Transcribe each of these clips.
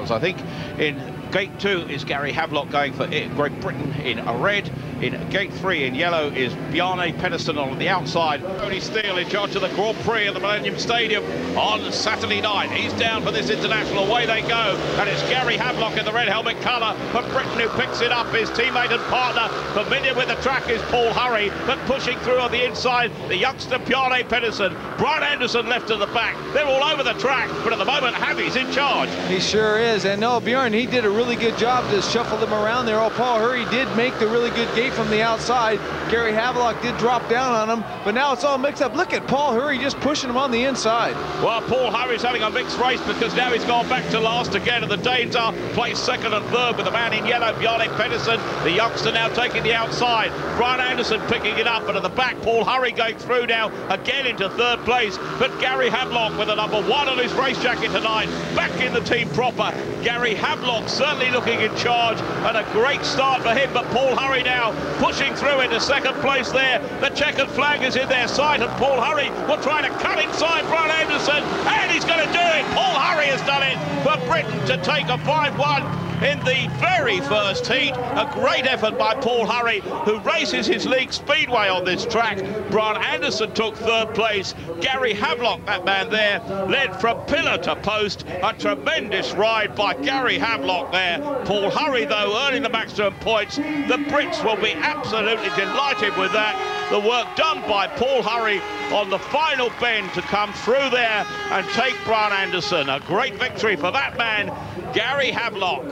colours. I think in Gate 2 is Gary Havelock going for Great Britain in red. In Gate 3 in yellow is Bjarne Pedersen on the outside. Tony Steele in charge of the Grand Prix at the Millennium Stadium on Saturday night. He's down for this international. Away they go. And it's Gary Havelock in the red helmet colour for Britain who picks it up. His teammate and partner, familiar with the track, is Paul Hurry, but pushing through on the inside, the youngster Bjarne Pedersen. Brian Anderson left to the back. They're all over the track, but at the moment, Havy's in charge. He sure is. And no, Bjorn, he did a really good job to shuffle them around there. Oh, Paul Hurry did make the really good gate from the outside. Gary Havelock did drop down on him, but now it's all mixed up. Look at Paul Hurry just pushing him on the inside. Well, Paul Hurry's having a mixed race because now he's gone back to last again, and the Danes are placed second and third with the man in yellow, Bjarne Pedersen. The youngster now taking the outside. Brian Anderson picking it up, but at the back, Paul Hurry going through now again into third place. But Gary Havelock with the number 1 on his race jacket tonight, back in the team proper. Gary Havelock certainly looking in charge, and a great start for him. But Paul Hurry now pushing through into second place there. The checkered flag is in their sight, and Paul Hurry will try to cut inside Brian Anderson, and he's going to do it. Paul Hurry has done it for Britain to take a 5-1 in the very first heat. A great effort by Paul Hurry, who races his league speedway on this track. Brian Anderson took third place. Gary Havelock, that man there, led from pillar to post. A tremendous ride by Gary Havelock there. Paul Hurry, though, earning the maximum points. The Brits will be absolutely delighted with that. The work done by Paul Hurry on the final bend to come through there and take Brian Anderson. A great victory for that man, Gary Havelock.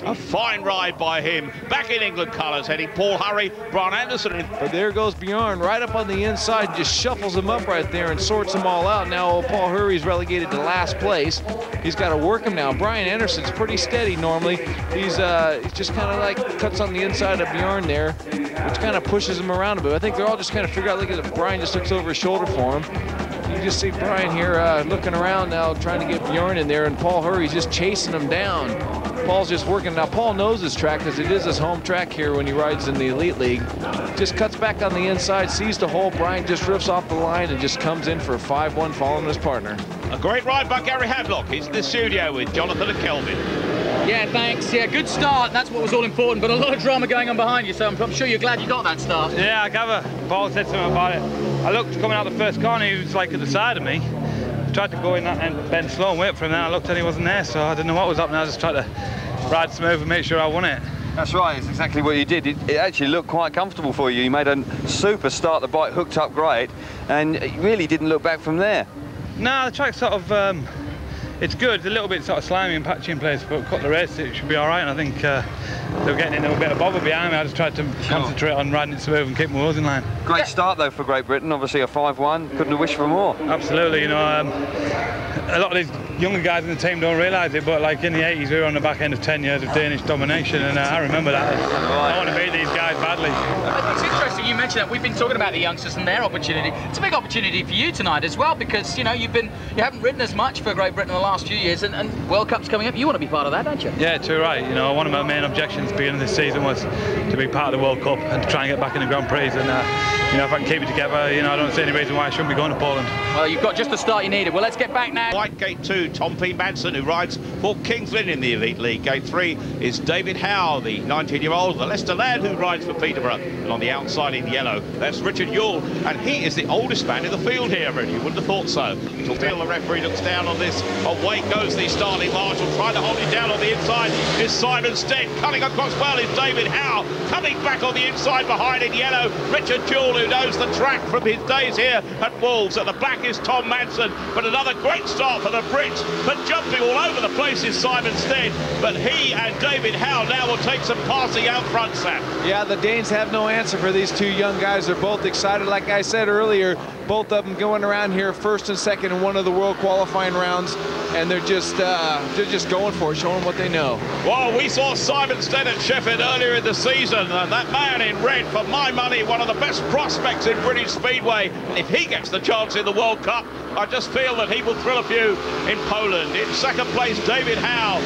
A fine ride by him. Back in England colours, heading Paul Hurry, Brian Anderson. But there goes Bjorn right up on the inside, just shuffles him up right there and sorts them all out. Now Paul Hurry's relegated to last place. He's got to work him now. Brian Anderson's pretty steady normally. He's just kind of like cuts on the inside of Bjorn there, which kind of pushes him around a bit. I think they're all just kind of figure out, look at it, Brian just looks over his shoulder for him. You just see Brian here looking around now, trying to get Bjorn in there, and Paul Hurry's just chasing him down. Paul's just working. Now, Paul knows this track because it is his home track here when he rides in the Elite League. Just cuts back on the inside, sees the hole. Brian just riffs off the line and just comes in for a 5-1 following his partner. A great ride by Gary Havelock. He's in the studio with Jonathan and Kelvin. Yeah, thanks. Yeah, good start. That's what was all important, but a lot of drama going on behind you, so I'm sure you're glad you got that start. Yeah, I gather. Paul said something about it. I looked coming out the first corner, he was like at the side of me. I tried to go in that and bend slow and wait for him, then I looked and he wasn't there, so I didn't know what was happening. I just tried to ride smooth and make sure I won it. That's right, it's exactly what you did. It actually looked quite comfortable for you. You made a super start, the bike hooked up great, and it really didn't look back from there. No, the track sort of, it's good. It's a little bit sort of slimy and patchy in place, but a couple of races it should be all right. And I think they were getting in a bit of bother behind me. I just tried to concentrate on riding it smooth and keep my wheels in line. Great start though for Great Britain. Obviously a 5-1. Couldn't have wished for more. Absolutely. You know, a lot of these younger guys in the team don't realise it, but like in the 80s, we were on the back end of 10 years of Danish domination, and I remember that. I want to beat these guys badly. It's interesting you mentioned that. We've been talking about the youngsters and their opportunity. It's a big opportunity for you tonight as well, because you know you haven't ridden as much for Great Britain in the last few years, and World Cup's coming up. You want to be part of that, don't you? Yeah, too right. You know, one of my main objections at the beginning of this season was to be part of the World Cup and to try and get back in the Grand Prix. And you know, if I can keep it together, you know, I don't see any reason why I shouldn't be going to Poland. Well, you've got just the start you needed. Well, let's get back now. White Gate 2, Tom P. Manson, who rides for Kings Lynn in the Elite League. Gate 3 is David Howe, the 19-year-old, the Leicester lad who rides for Peterborough. And on the outside in yellow, that's Richard Yule, and he is the oldest man in the field here, and you wouldn't have thought so. Until the referee looks down on this. Away goes the starting marshal, trying to hold it down on the inside is Simon Stead. Cutting across well is David Howe. Coming back on the inside behind in yellow, Richard Yule, who knows the track from his days here at Wolves. At the back is Tom Manson, but another great start for the Brits. But jumping all over the place is Simon Stead. But he and David Howe now will take some passing out front, Sam. Yeah, the Danes have no answer for these two young guys. They're both excited, like I said earlier. Both of them going around here first and second in one of the world qualifying rounds, and they're just going for it, showing what they know. Well, we saw Simon Stead at Sheffield earlier in the season, and that man in red, for my money, one of the best prospects in British Speedway. If he gets the chance in the World Cup, I just feel that he will thrill a few in Poland. In second place, David Howe.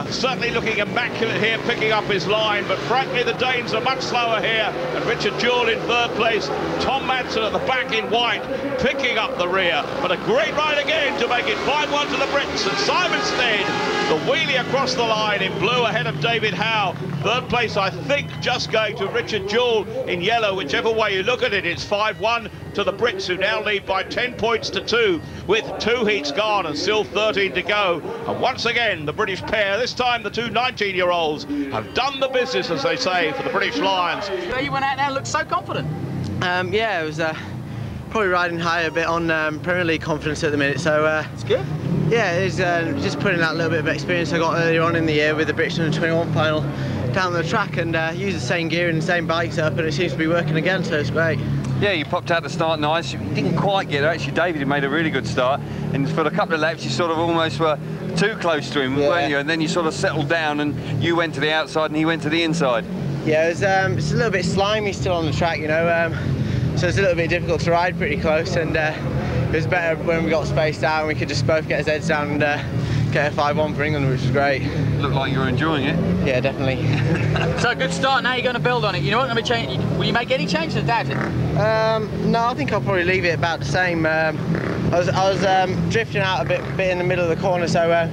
Certainly looking immaculate here, picking up his line, but frankly the Danes are much slower here, and Richard Jewell in third place, Tom Madsen at the back in white, picking up the rear, but a great ride again to make it 5-1 to the Brits, and Simon Stead, the wheelie across the line in blue ahead of David Howe. Third place, I think, just going to Richard Jewell in yellow. Whichever way you look at it, it's 5-1 to the Brits, who now lead by 10 points to 2, with 2 heats gone and still 13 to go. And once again, the British pair, this time the two 19-year-olds, have done the business, as they say, for the British Lions. You went out there and looked so confident. Yeah, it was probably riding high a bit on Premier League confidence at the minute, so It's good. yeah, it's just putting that little bit of experience I got earlier on in the year with the British Under-21 final down the track, and use the same gear and the same bikes up, and it seems to be working again, so it's great. Yeah, you popped out to start nice. You didn't quite get it. Actually, David had made a really good start, and for a couple of laps, you sort of almost were too close to him, weren't you? And then you sort of settled down, and you went to the outside, and he went to the inside. Yeah, it's a little bit slimy still on the track, you know, so it's a little bit difficult to ride pretty close, and it was better when we got spaced out and we could just both get his heads down and get a 5-1 for England, which was great. Looked like you were enjoying it. Yeah, definitely. So a good start, now you're going to build on it. You know what, going to change? Will you make any changes to that? No, I think I'll probably leave it about the same. I was drifting out a bit in the middle of the corner, so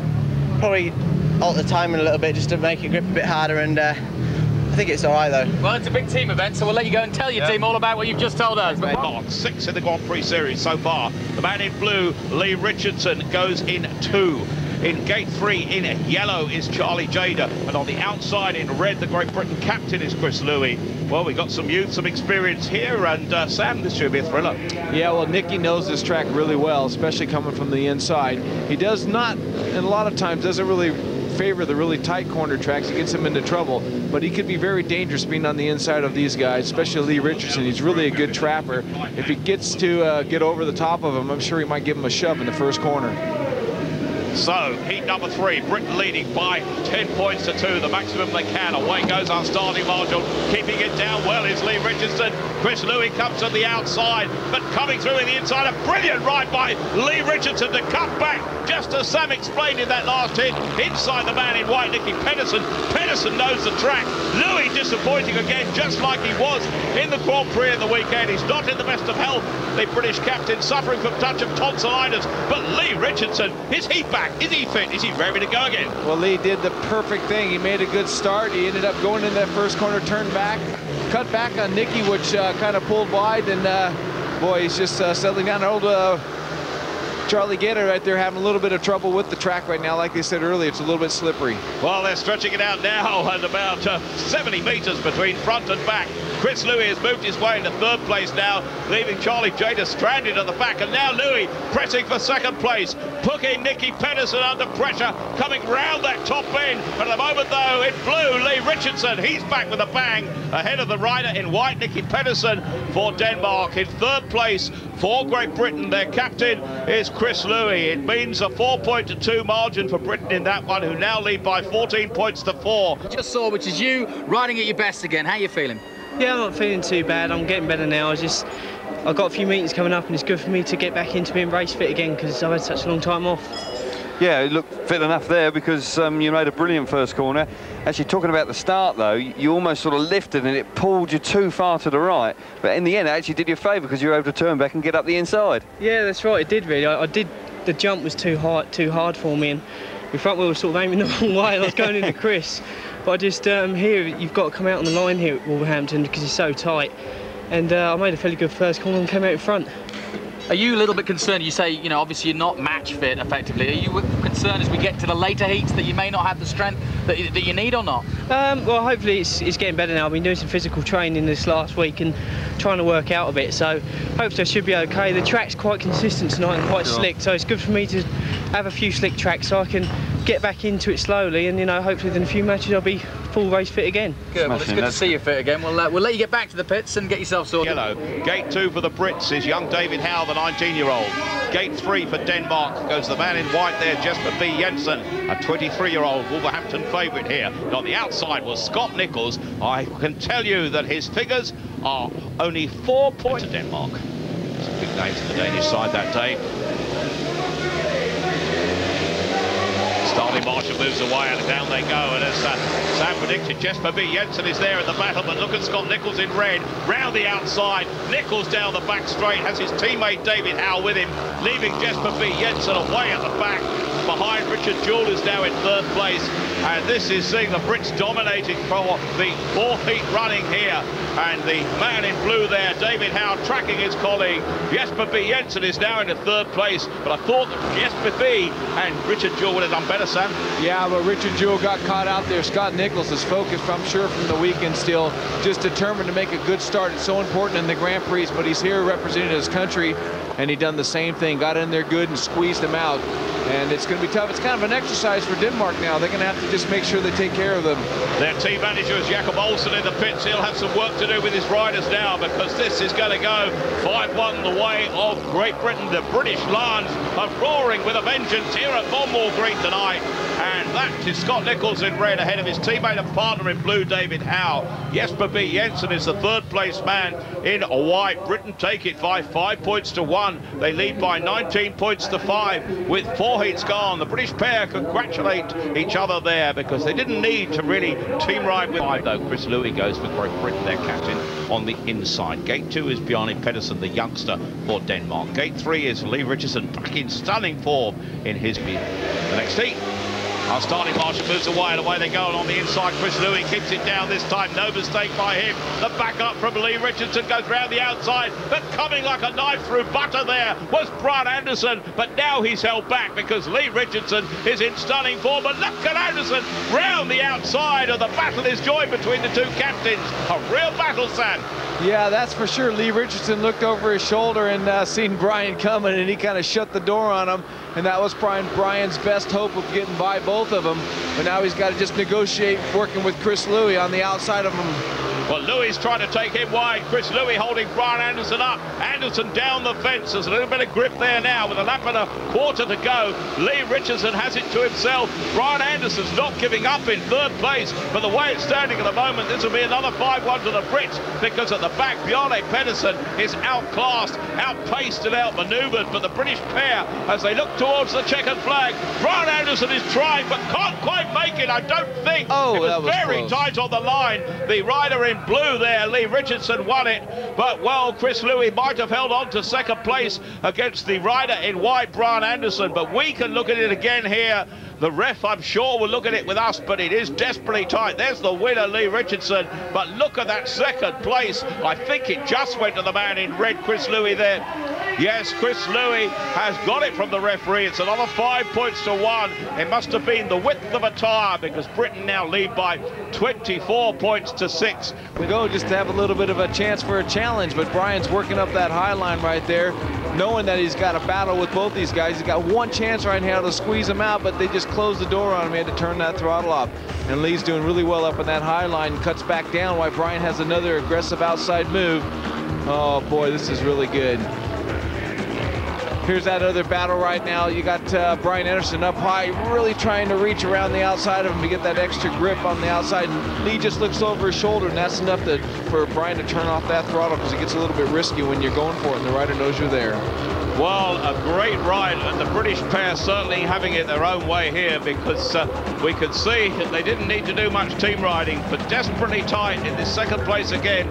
probably alter the timing a little bit just to make it grip a bit harder, and I think it's all right though. Well, it's a big team event, so we'll let you go and tell your team all about what you've just told us. On 6 in the Grand Prix series so far. The man in blue, Lee Richardson, goes in 2. In gate 3 in yellow is Charlie Jader, and on the outside in red, the Great Britain captain is Chris Louis. Well, we got some youth, some experience here, and Sam, this should be a thriller. Yeah, well, Nicky knows this track really well, especially coming from the inside. He does not, and a lot of times, doesn't really favor the really tight corner tracks. It gets him into trouble, but he could be very dangerous being on the inside of these guys, especially Lee Richardson. He's really a good trapper. If he gets to get over the top of him, I'm sure he might give him a shove in the first corner. So, heat number 3, Britain leading by 10 points to 2, the maximum they can. Away goes our starting marshal, keeping it down well is Lee Richardson. Chris Louis comes to the outside, but coming through in the inside, a brilliant ride by Lee Richardson to cut back, just as Sam explained in that last hit, inside the man in white, Nicky Pedersen. Pedersen knows the track. Louis disappointing again, just like he was in the Grand Prix at the weekend. He's not in the best of health, the British captain, suffering from touch of tonsillitis, but Lee Richardson, is he back? Is he fit? Is he ready to go again? Well, Lee did the perfect thing. He made a good start. He ended up going in that first corner, turned back, cut back on Nicky, which kind of pulled wide, and boy, he's just settling down. Old Charlie Gator right there having a little bit of trouble with the track right now. Like they said earlier, it's a little bit slippery. Well, they're stretching it out now, and about 70 metres between front and back. Chris Louis has moved his way into third place now, leaving Charlie Jader stranded at the back, and now Louis pressing for second place, putting Nicky Pedersen under pressure, coming round that top end. But at the moment, though, in blue, Lee Richardson, he's back with a bang, ahead of the rider in white, Nicky Pedersen, for Denmark. In third place for Great Britain, their captain is Chris Louis. It means a 4-point-to-2 margin for Britain in that one, who now lead by 14 points to 4. Just saw, which is you riding at your best again. How are you feeling? Yeah, I'm not feeling too bad. I'm getting better now. I've got a few meetings coming up, and it's good for me to get back into being race fit again because I've had such a long time off. Yeah, it looked fit enough there because you made a brilliant first corner. Actually, talking about the start, though, you almost sort of lifted and it pulled you too far to the right. But in the end, it actually did you a favour because you were able to turn back and get up the inside. Yeah, that's right. It did, really. I did. The jump was too hard for me, and my front wheel was sort of aiming the wrong way, and I was going into Chris. But I just, here, you've got to come out on the line here at Wolverhampton because it's so tight. And I made a fairly good first corner and came out in front. Are you a little bit concerned? You say, you know, obviously you're not match fit effectively. Are you concerned as we get to the later heats that you may not have the strength that you need or not? Well, hopefully it's getting better now. I've been doing some physical training this last week and trying to work out a bit, so hopefully I should be okay. The track's quite consistent tonight and quite slick, so it's good for me to have a few slick tracks so I can get back into it slowly, and, you know, hopefully in a few matches I'll be full race fit again. Good, well, it's good to see you fit again. We'll let you get back to the pits and get yourself sorted. Yellow. Gate 2 for the Brits is young David Howe, the 19-year-old. Gate 3 for Denmark goes the man in white there, Jesper B. Jensen, a 23-year-old Wolverhampton favourite here. And on the outside was Scott Nichols. I can tell you that his figures are only 4 points to Denmark. Some big names to the Danish side that day. Starting Marshall moves away and down they go. And as Sam predicted, Jesper B. Jensen is there in the battle, but look at Scott Nichols in red. Round the outside, Nichols down the back straight, has his teammate David Howe with him, leaving Jesper B. Jensen away at the back. Behind Richard Jewell is now in third place. And this is seeing the Brits dominating for the 4 heat running here. And the man in blue there, David Howe, tracking his colleague. Jesper B. Jensen is now in third place. But I thought that Jesper B. and Richard Jewell would have done better, Sam. Yeah, but Richard Jewell got caught out there. Scott Nichols is focused, I'm sure, from the weekend still, just determined to make a good start. It's so important in the Grand Prix, but he's here representing his country, and he done the same thing. Got in there good and squeezed him out. And it's going to be tough. It's kind of an exercise for Denmark now. They're going to have to just make sure they take care of them. Their team manager is Jakob Olsen in the pits. He'll have some work to do with his riders now, because this is going to go 5-1 the way of Great Britain. The British Lions are roaring with a vengeance here at Monmore Green tonight. And that is Scott Nichols in red ahead of his teammate and partner in blue, David Howe. Jesper B. Jensen is the third place man in white. Britain take it by 5 points to 1. They lead by 19 points to 5 with 4 heats gone. The British pair congratulate each other there, because they didn't need to really team ride with 5 though. Chris Louis goes for Great Britain, their captain, on the inside. Gate 2 is Bjarne Pedersen, the youngster for Denmark. Gate 3 is Lee Richardson, back in stunning form in his the next heat. Our starting Marshall moves away, and away they go, and on the inside Chris Louis keeps it down this time. No mistake by him. The backup from Lee Richardson goes round the outside, but coming like a knife through butter there was Brian Anderson, but now he's held back because Lee Richardson is in stunning form. But look at Anderson round the outside, and the battle is joined between the two captains. A real battle, Sam. Yeah, that's for sure. Lee Richardson looked over his shoulder and seen Brian coming, and he kind of shut the door on him. And that was Brian's best hope of getting by both of them. But now he's got to just negotiate working with Chris Louis on the outside of him. Well, Louis trying to take him wide. Chris Louis holding Brian Anderson up. Anderson down the fence. There's a little bit of grip there now with a lap and a quarter to go. Lee Richardson has it to himself. Brian Anderson's not giving up in third place. But the way it's standing at the moment, this will be another 5-1 to the Brits, because at the back, Bjarne Pedersen is outclassed, outpaced and outmaneuvered. But the British pair, as they look towards the checkered flag, Brian Anderson is trying but can't quite make it, I don't think. Oh, it was that was very close. tight on the line. The rider in blue there, Lee Richardson, won it, but well, Chris Louis might have held on to second place against the rider in white, Brian Anderson. But we can look at it again here. The ref, I'm sure, will look at it with us, but it is desperately tight. There's the winner, Lee Richardson, but look at that second place. I think it just went to the man in red, Chris Louis there. Yes, Chris Louis has got it from the referee. It's another 5 points to 1. It must have been the width of a tyre, because Britain now lead by 24 points to 6. We go just to have a little bit of a chance for a challenge, but Brian's working up that high line right there, knowing that he's got a battle with both these guys. He's got one chance right now to squeeze him out, but they just closed the door on him. He had to turn that throttle off. And Lee's doing really well up in that high line, cuts back down while Brian has another aggressive outside move. Oh boy, this is really good. Here's that other battle right now. You got Brian Anderson up high, really trying to reach around the outside of him to get that extra grip on the outside. And Lee just looks over his shoulder, and that's enough for Brian to turn off that throttle, because it gets a little bit risky when you're going for it and the rider knows you're there. Well, a great ride, and the British pair certainly having it their own way here, because we could see that they didn't need to do much team riding, but desperately tight in this second place again.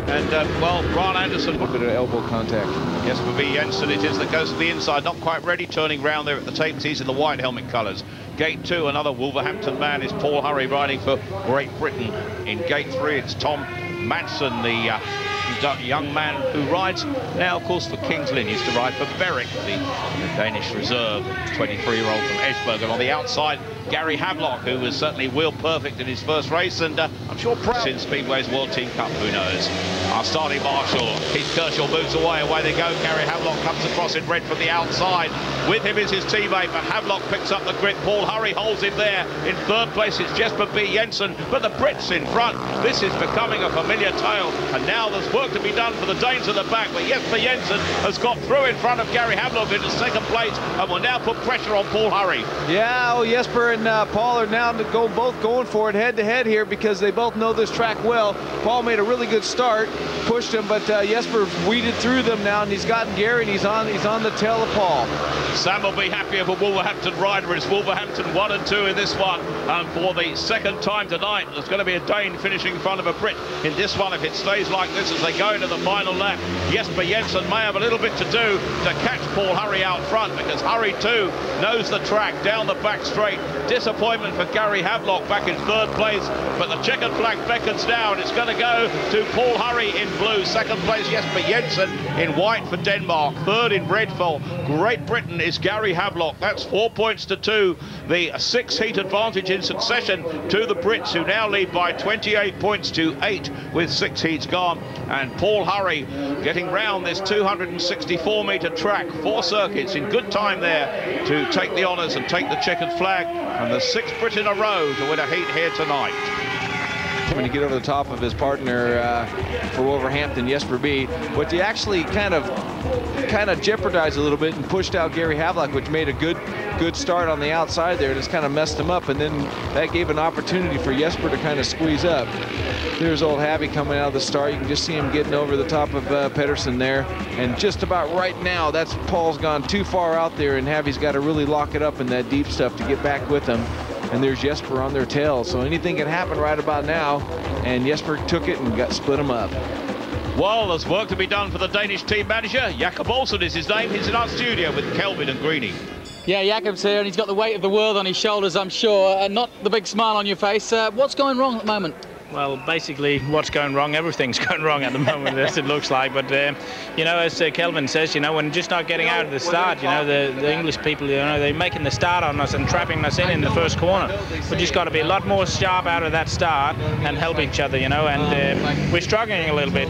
And, well, Brian Anderson. A bit of elbow contact. Yes, for B. Jensen it is that goes to the inside, not quite ready, turning round there at the tapes. He's in the white helmet colours. Gate 2, another Wolverhampton man, is Paul Hurry riding for Great Britain. In Gate 3, it's Tom Manson, the young man who rides now, of course, for King's Lynn. He used to ride for Berwick, the Danish reserve, 23-year-old from Esbjerg. And on the outside, Gary Havelock, who was certainly wheel perfect in his first race, and I'm sure proud in Speedway's World Team Cup, who knows. Our starting marshal, Keith Kershaw, moves away they go. Gary Havelock comes across in red from the outside. With him is his teammate, but Havelock picks up the grip. Paul Hurry holds him there. In third place, it's Jesper B. Jensen, but the Brits in front. This is becoming a familiar tale, and now there's work to be done for the Danes at the back, but Jesper Jensen has got through in front of Gary Havelock into second place, and will now put pressure on Paul Hurry. Yeah, well, Jesper and Paul are now both going for it head-to-head here, because they both know this track well. Paul made a really good start. pushed him, but Jesper weeded through them now, and he's gotten Gary, and he's on the tail of Paul. Sam will be happy if a Wolverhampton rider. It's Wolverhampton 1 and 2 in this one. For the second time tonight, there's going to be a Dane finishing in front of a Brit in this one if it stays like this as they go into the final lap. Jesper Jensen may have a little bit to do to catch Paul Hurry out front, because Hurry too knows the track down the back straight. Disappointment for Gary Havelock back in third place, but the checkered flag beckons now, and it's going to go to Paul Hurry in blue. Second place Jesper Jensen in white for Denmark. Third in red for Great Britain is Gary Havelock. That's 4 points to 2. The 6-heat advantage in succession to the Brits, who now lead by 28 points to 8 with 6 heats gone. And Paul Hurry getting round this 264-metre track, 4 circuits in good time there to take the honours and take the checkered flag, and the 6th Brit in a row to win a heat here tonight. When you get over the top of his partner for Wolverhampton, Jesper B, what you actually kind of jeopardized a little bit and pushed out Gary Havelock, which made a good start on the outside there. Just kind of messed him up, and then that gave an opportunity for Jesper to kind of squeeze up. There's old Havy coming out of the start. You can just see him getting over the top of Pedersen there, and just about right now, that's Paul's gone too far out there, and Havy's got to really lock it up in that deep stuff to get back with him. And there's Jesper on their tail, so anything can happen right about now, and Jesper took it and split him up. Well, there's work to be done for the Danish team manager. Jakob Olsen is his name. He's in our studio with Kelvin and Greeny. Yeah, Jakob's here, and he's got the weight of the world on his shoulders, I'm sure, and not the big smile on your face. What's going wrong at the moment? Well, basically, what's going wrong? Everything's going wrong at the moment, as it looks like. But you know, as Kelvin says, you know, when just not getting out of the start, you know, the English people, you know, they're making the start on us and trapping us in the first corner. We just got to be a lot more sharp out of that start and help each other, you know. And we're struggling a little bit,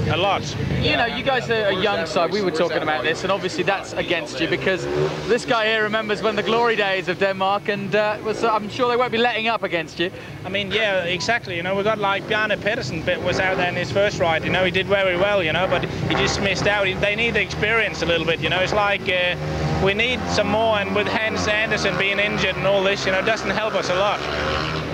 a lot. You know, you guys are a young side. We were talking about this, and obviously that's against you, because this guy here remembers when the glory days of Denmark, and I'm sure they won't be letting up against you. I mean, yeah, exactly. You know, we got like Bjarne Pedersen was out there in his first ride. You know, he did very well, you know, but he just missed out. They need the experience a little bit, you know. It's like we need some more, and with Hans Andersen being injured and all this, you know, it doesn't help us a lot.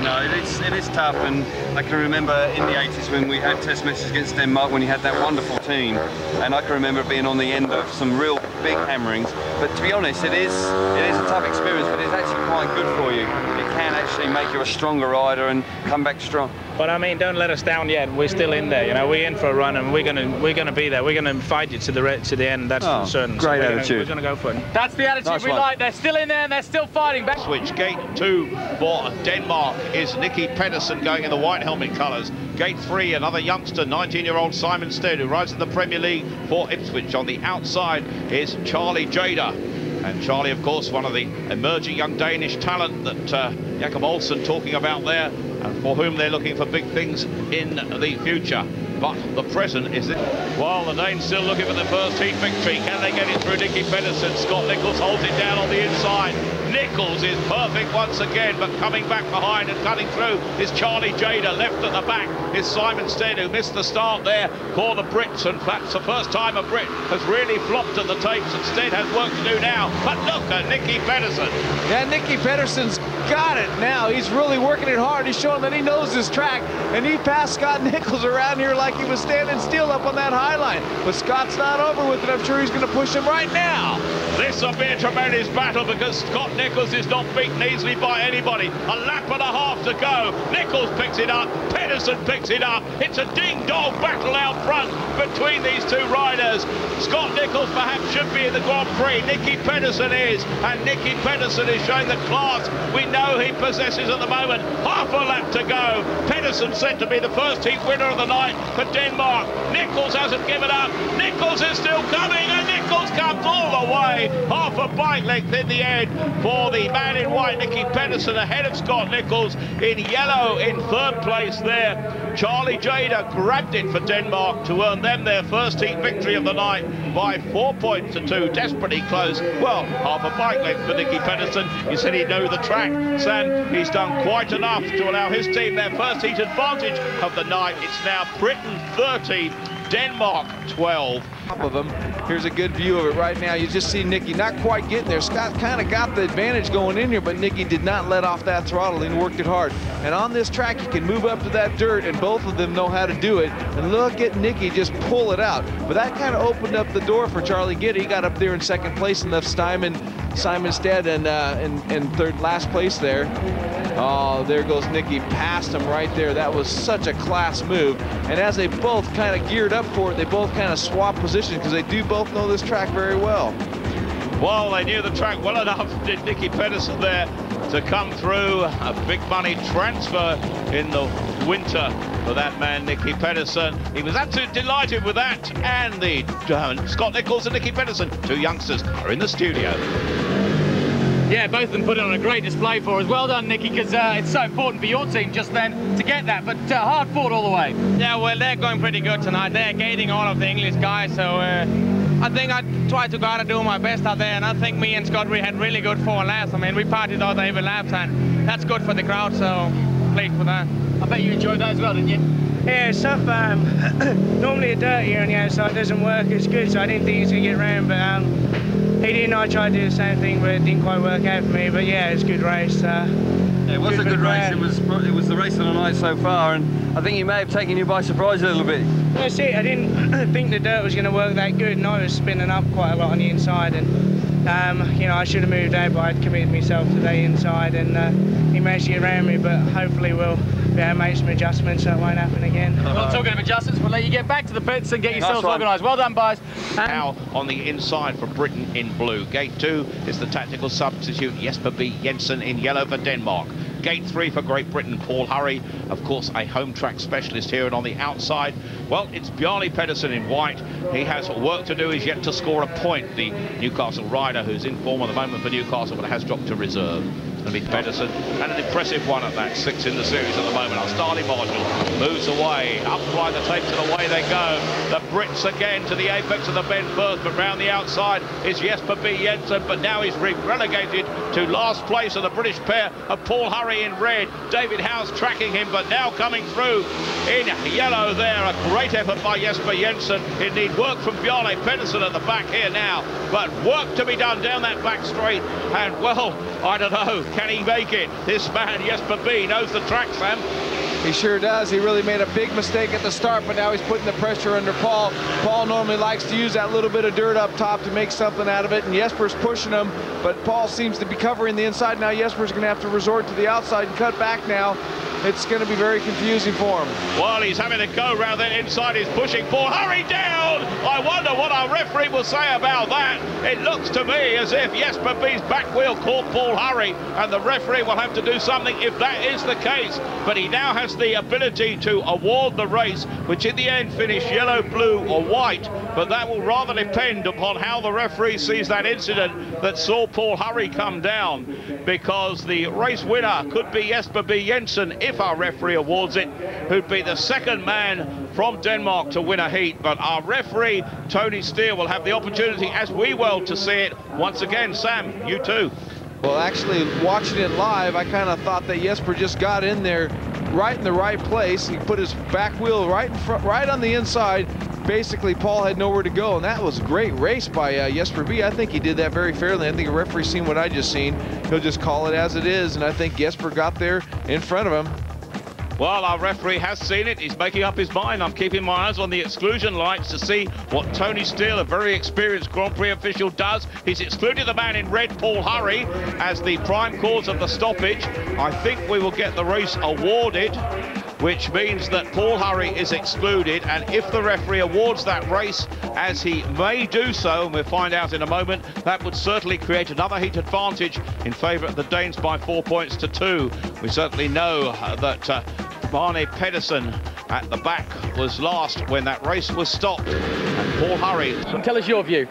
No, it is tough, and I can remember in the 80s when we had test matches against Denmark, when you had that wonderful team, and I can remember being on the end of some real big hammerings. But to be honest, it is a tough experience, but it's actually quite good for you. It can actually make you a stronger rider and come back strong. But I mean, don't let us down yet. We're still in there, you know. We're in for a run, and we're gonna be there. We're gonna fight it to the end. That's for certain. Great so attitude. We're gonna go for it. That's the attitude we like. They're still in there, and they're still fighting back. Switch gate 2 for Denmark is Nicky Pedersen going in the white helmet colours. Gate 3, another youngster, 19-year-old Simon Stead, who rides in the Premier League for Ipswich. On the outside is Charlie Jader. And Charlie, of course, one of the emerging young Danish talent that Jakob Olsen talking about there, and for whom they're looking for big things in the future. But the present is it. Well, the Danes still looking for the first heat victory. Can they get it through Nicky Pedersen? Scott Nichols holds it down on the inside. Nichols is perfect once again, but coming back behind and cutting through is Charlie Jader. Left at the back is Simon Stead, who missed the start there for the Brits, and that's the first time a Brit has really flopped at the tapes, and Stead has work to do now. But look at Nicky Pedersen. Yeah, Nicky Pedersen's got it now. He's really working it hard. He's showing that he knows his track, and he passed Scott Nichols around here like he was standing still up on that high line. But Scott's not over with it. I'm sure he's going to push him right now. This will be a tremendous battle, because Scott Nichols is not beaten easily by anybody. A lap and a half to go. Nichols picks it up. Pedersen picks it up. It's a ding-dong battle out front between these two riders. Scott Nichols perhaps should be in the Grand Prix. Nicky Pedersen is, and Nicky Pedersen is showing the class we know he possesses at the moment. Half a lap to go. Pedersen said to be the first heat winner of the night for Denmark. Nichols hasn't given up. Nichols is still coming, and Nichols comes all the way. Half a bike length in the end for the man in white, Nicky Pedersen, ahead of Scott Nichols. In yellow in third place there, Charlie Jader grabbed it for Denmark to earn them their first heat victory of the night by 4 points to 2. Desperately close. Well, half a bike length for Nicky Pedersen. He said he knew the track, and he's done quite enough to allow his team their first heat advantage of the night. It's now Britain 30, Denmark 12. top of him. Here's a good view of it right now. You just see Nicky not quite getting there. Scott kind of got the advantage going in here, but Nicky did not let off that throttle and worked it hard. And on this track, you can move up to that dirt, and both of them know how to do it. And look at Nicky just pull it out. But that kind of opened up the door for Charlie Giddy. He got up there in second place and left Simon Stead in last place there. Oh, there goes Nicky past him right there. That was such a class move. And as they both kind of geared up for it, they both kind of swapped positions because they do both know this track very well. Well, they knew the track well enough, did Nicky Pedersen there, to come through. A big money transfer in the winter for that man, Nicky Pedersen. He was absolutely delighted with that. And the Scott Nichols and Nicky Pedersen, two youngsters, are in the studio. Yeah, both of them put it on a great display for us. Well done, Nicky, because it's so important for your team just then to get that, but hard fought all the way. Yeah, well, they're going pretty good tonight. They're gating all of the English guys, so I think I tried to go out and do my best out there, and I think me and Scott, we had really good 4 laps. I mean, we partied all the even laps, and that's good for the crowd, so pleased for that. I bet you enjoyed that as well, didn't you? Yeah, it's tough. Normally a dirt here on the outside doesn't work as good, so I didn't think he was going to get round, but he didn't. I tried to do the same thing, but it didn't quite work out for me. But yeah, it was a good race. Yeah, it was a good race. It was the race of the night so far, and I think he may have taken you by surprise a little bit. That's it. I didn't think the dirt was going to work that good, and I was spinning up quite a lot on the inside. And you know, I should have moved out, but I'd committed myself to the inside, and he managed to get around me. But hopefully we'll be able to make some adjustments so it won't happen again. Well, talking of adjustments, we'll let you get back to the pits and get yourselves organised. Well done, boys. Now on the inside for Britain in blue. Gate 2 is the tactical substitute Jesper B. Jensen in yellow for Denmark. Gate 3 for Great Britain, Paul Hurry, of course a home track specialist here. And on the outside, well, it's Bjarne Pedersen in white. He has work to do. He's yet to score a point. The Newcastle rider, who's in form at the moment for Newcastle, but has dropped to reserve. It'll be Pedersen, and an impressive one at that, 6th in the series at the moment. Our Starley Marshall moves away, up by the tapes and away they go. The Brits again to the apex of the bend first, but round the outside is Jesper B. Jensen, but now he's relegated to last place of the British pair of Paul Hurry in red. David Howe's tracking him, but now coming through in yellow there. A great effort by Jesper Jensen. It needs work from Bjarne Pedersen at the back here now, but work to be done down that back straight, and well, I don't know, can he make it? This man, Jesper B, knows the track, Sam. He sure does. He really made a big mistake at the start, but now he's putting the pressure under Paul. Paul normally likes to use that little bit of dirt up top to make something out of it, and Jesper's pushing him, but Paul seems to be covering the inside. Now Jesper's going to have to resort to the outside and cut back now. It's going to be very confusing for him. Well, he's having to go round that inside. He's pushing Paul Hurry down. I wonder what our referee will say about that. It looks to me as if Jesper B's back wheel caught Paul Hurry, and the referee will have to do something if that is the case. But he now has the ability to award the race, which in the end finished yellow, blue or white. But that will rather depend upon how the referee sees that incident that saw Paul Hurry come down, because the race winner could be Jesper B. Jensen if our referee awards it, who'd be the second man from Denmark to win a heat. But our referee, Tony Steele, will have the opportunity, as we will, to see it once again. Sam, you too. Well, actually, watching it live, I kind of thought that Jesper just got in there right in the right place. He put his back wheel right in front, right on the inside. Basically, Paul had nowhere to go, and that was a great race by Jesper B. I think he did that very fairly. I think a referee seen what I just seen. He'll just call it as it is, and I think Jesper got there in front of him. Well, our referee has seen it. He's making up his mind. I'm keeping my eyes on the exclusion lights to see what Tony Steele, a very experienced Grand Prix official, does. He's excluded the man in red, Paul Hurry, as the prime cause of the stoppage. I think we will get the race awarded, which means that Paul Hurry is excluded, and if the referee awards that race, as he may do so, and we'll find out in a moment, that would certainly create another heat advantage in favour of the Danes by 4 points to 2. We certainly know that Bjarne Pedersen at the back was last when that race was stopped, and Paul Hurry. Tell us your view.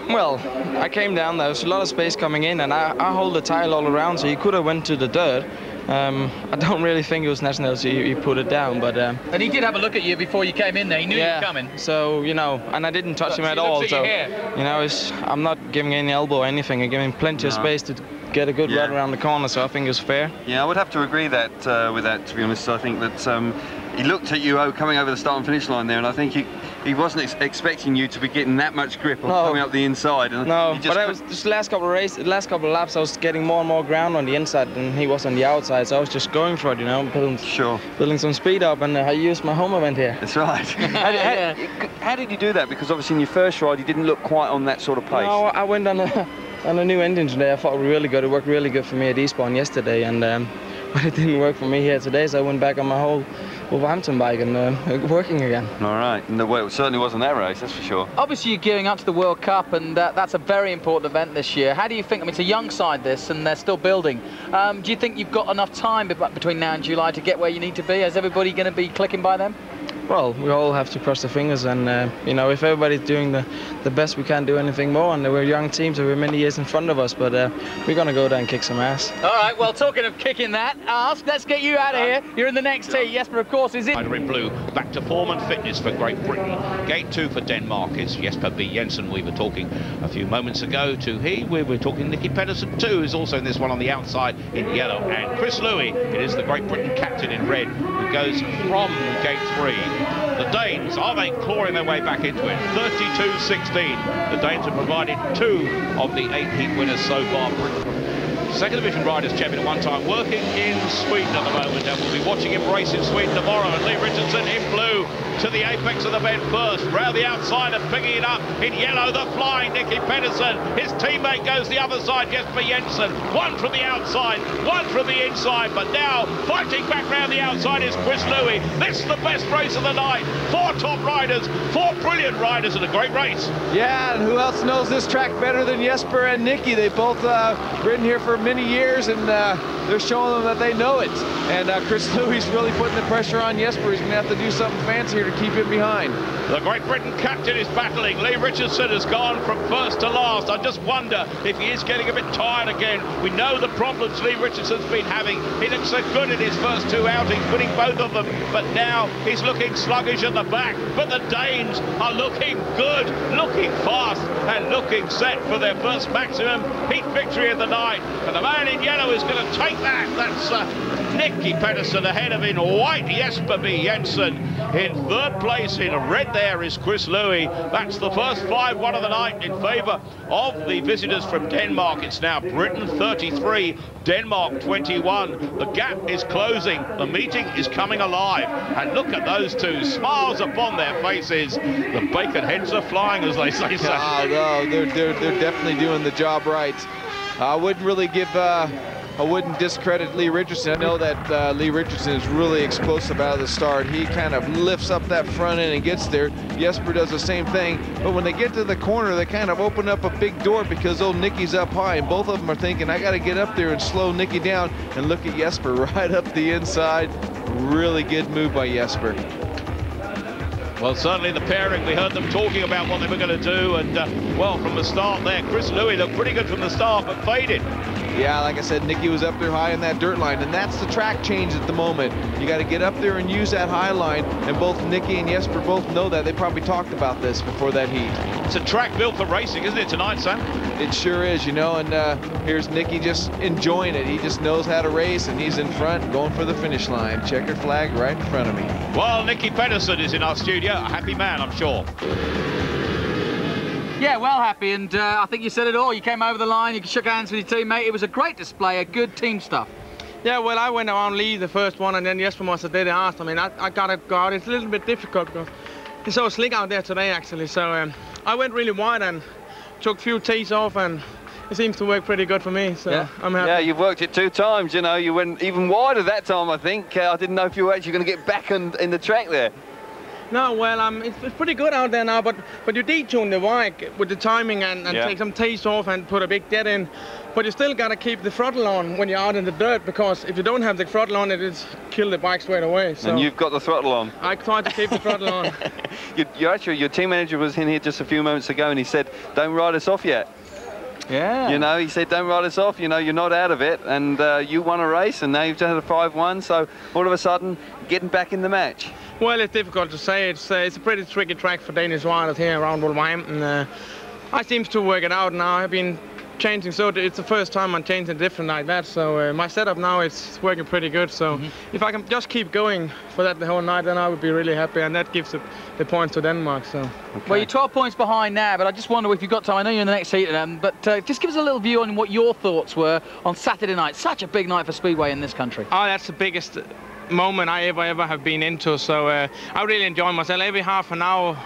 Well, I came down, there was a lot of space coming in, and I hold the tile all around, so he could have went to the dirt. I don't really think it was national, so he put it down, but... and he did have a look at you before you came in there. He knew you were coming. So, you know, and I didn't touch him at all, so, you know, I'm not giving any elbow or anything. I give him plenty of space to get a good run around the corner, so I think it's fair. Yeah, I would have to agree that with that, to be honest. I think that he looked at you coming over the start and finish line there, and I think he wasn't expecting you to be getting that much grip on coming up the inside. And no, but I was just last couple of races, the last couple of laps, I was getting more and more ground on the inside than he was on the outside. So I was just going for it, you know, building some speed up, and I used my home event here. That's right. How did you do that? Because obviously in your first ride, you didn't look quite on that sort of pace. No, I went on a new engine today. I thought it was really good. It worked really good for me at Eastbourne yesterday, and but it didn't work for me here today. So I went back on my whole Wolverhampton bike and working again. All right, and well, it certainly wasn't that race, that's for sure. Obviously, you're gearing up to the World Cup, and that's a very important event this year. How do you think? I mean, it's a young side, this, and they're still building. Do you think you've got enough time between now and July to get where you need to be? Is everybody going to be clicking by then? Well, we all have to cross the fingers, and you know, if everybody's doing the best we can do anything more, and we're a young team, so we're many years in front of us, but we're going to go there and kick some ass. All right, well, talking of kicking that ass, let's get you out of here. You're in the next tee. Jesper, of course, is in. Rider in blue, back to form and fitness for Great Britain. Gate 2 for Denmark is Jesper B. Jensen. We were talking a few moments ago to we were talking Nicky Pedersen too, is also in this one on the outside in yellow. And Chris Louis, it is the Great Britain captain in red, who goes from gate 3. The Danes, are they clawing their way back into it? 32-16. The Danes have provided 2 of the 8 heat winners so far. Second division riders champion at one time, working in Sweden at the moment, and we'll be watching him race in Sweden tomorrow. And Lee Richardson in blue to the apex of the bend first, round the outside and picking it up in yellow, the flying Nicky Pedersen. His teammate goes the other side, Jesper Jensen. One from the outside, one from the inside, but now fighting back round the outside is Chris Louis. This is the best race of the night. 4 top riders, 4 brilliant riders, and a great race. Yeah, and who else knows this track better than Jesper and Nicky? They both ridden here for many years, and they're showing them that they know it. And Chris Louis really putting the pressure on Jesper. He's going to have to do something fancy here to keep him behind. The Great Britain captain is battling. Lee Richardson has gone from first to last. I just wonder if he is getting a bit tired again. We know the problems Lee Richardson's been having. He looked so good in his first 2 outings, winning both of them, but now he's looking sluggish at the back. But the Danes are looking good, looking fast, and looking set for their first maximum heat victory of the night. And the man in yellow is going to take that. That's Nicky Pedersen ahead of in white Jesper B. Jensen. In third place in red there is Chris Louis. That's the first 5-1 of the night in favour of the visitors from Denmark. It's now Britain 33, Denmark 21. The gap is closing. The meeting is coming alive. And look at those two, smiles upon their faces. The bacon heads are flying, as they say. Oh, no, they're definitely doing the job right. I wouldn't really I wouldn't discredit Lee Richardson. I know that Lee Richardson is really explosive out of the start. He kind of lifts up that front end and gets there. Jesper does the same thing, but when they get to the corner, they kind of open up a big door because old Nicky's up high, and both of them are thinking, I got to get up there and slow Nicky down. And look at Jesper right up the inside. Really good move by Jesper. Well, certainly the pairing, we heard them talking about what they were going to do, and well, from the start there, Chris Louis looked pretty good from the start, but faded. Yeah, like I said, Nicky was up there high in that dirt line, and that's the track change at the moment. You got to get up there and use that high line, and both Nicky and Jesper both know that. They probably talked about this before that heat. It's a track built for racing, isn't it, tonight, Sam? It sure is, you know, and here's Nicky just enjoying it. He just knows how to race, and he's in front, going for the finish line. Checkered flag right in front of me. Well, Nicky Pedersen is in our studio, a happy man, I'm sure. Yeah, well happy, and I think you said it all. You came over the line, you shook hands with your teammate. It was a great display, a good team stuff. Yeah, well, I went around Lee the first one, and then Jesper must have did it last. I mean, I got to go out. It's a little bit difficult because it's so slick out there today, actually. So I went really wide and took a few tees off, and it seems to work pretty good for me. So yeah. I'm happy. Yeah, you've worked it 2 times, you know. You went even wider that time, I think. I didn't know if you were actually going to get back in the track there. No, well, it's pretty good out there now, but you detune the bike with the timing and take some tees off and put a big dead in. But you still got to keep the throttle on when you're out in the dirt, because if you don't have the throttle on, it'll kill the bike straight away. So and you've got the throttle on. I tried to keep the throttle on. Your team manager was in here just a few moments ago, and he said, don't ride us off yet. Yeah. You know, he said, don't ride us off. You know, you're not out of it. And you won a race, and now you've done a 5-1. So all of a sudden, getting back in the match. Well, it's difficult to say. It's a pretty tricky track for Danish riders here around Wolverhampton. I seem to work it out now. I've been changing, so it's the first time I'm changing different like that. So my setup now is working pretty good. So if I can just keep going for that the whole night, then I would be really happy, and that gives the points to Denmark. So. Okay. Well, you're 12 points behind now, but I just wonder if you've got time. I know you're in the next heat, but just give us a little view on what your thoughts were on Saturday night. Such a big night for Speedway in this country. Oh, that's the biggest moment I ever have been into. So I really enjoyed myself. Every half an hour.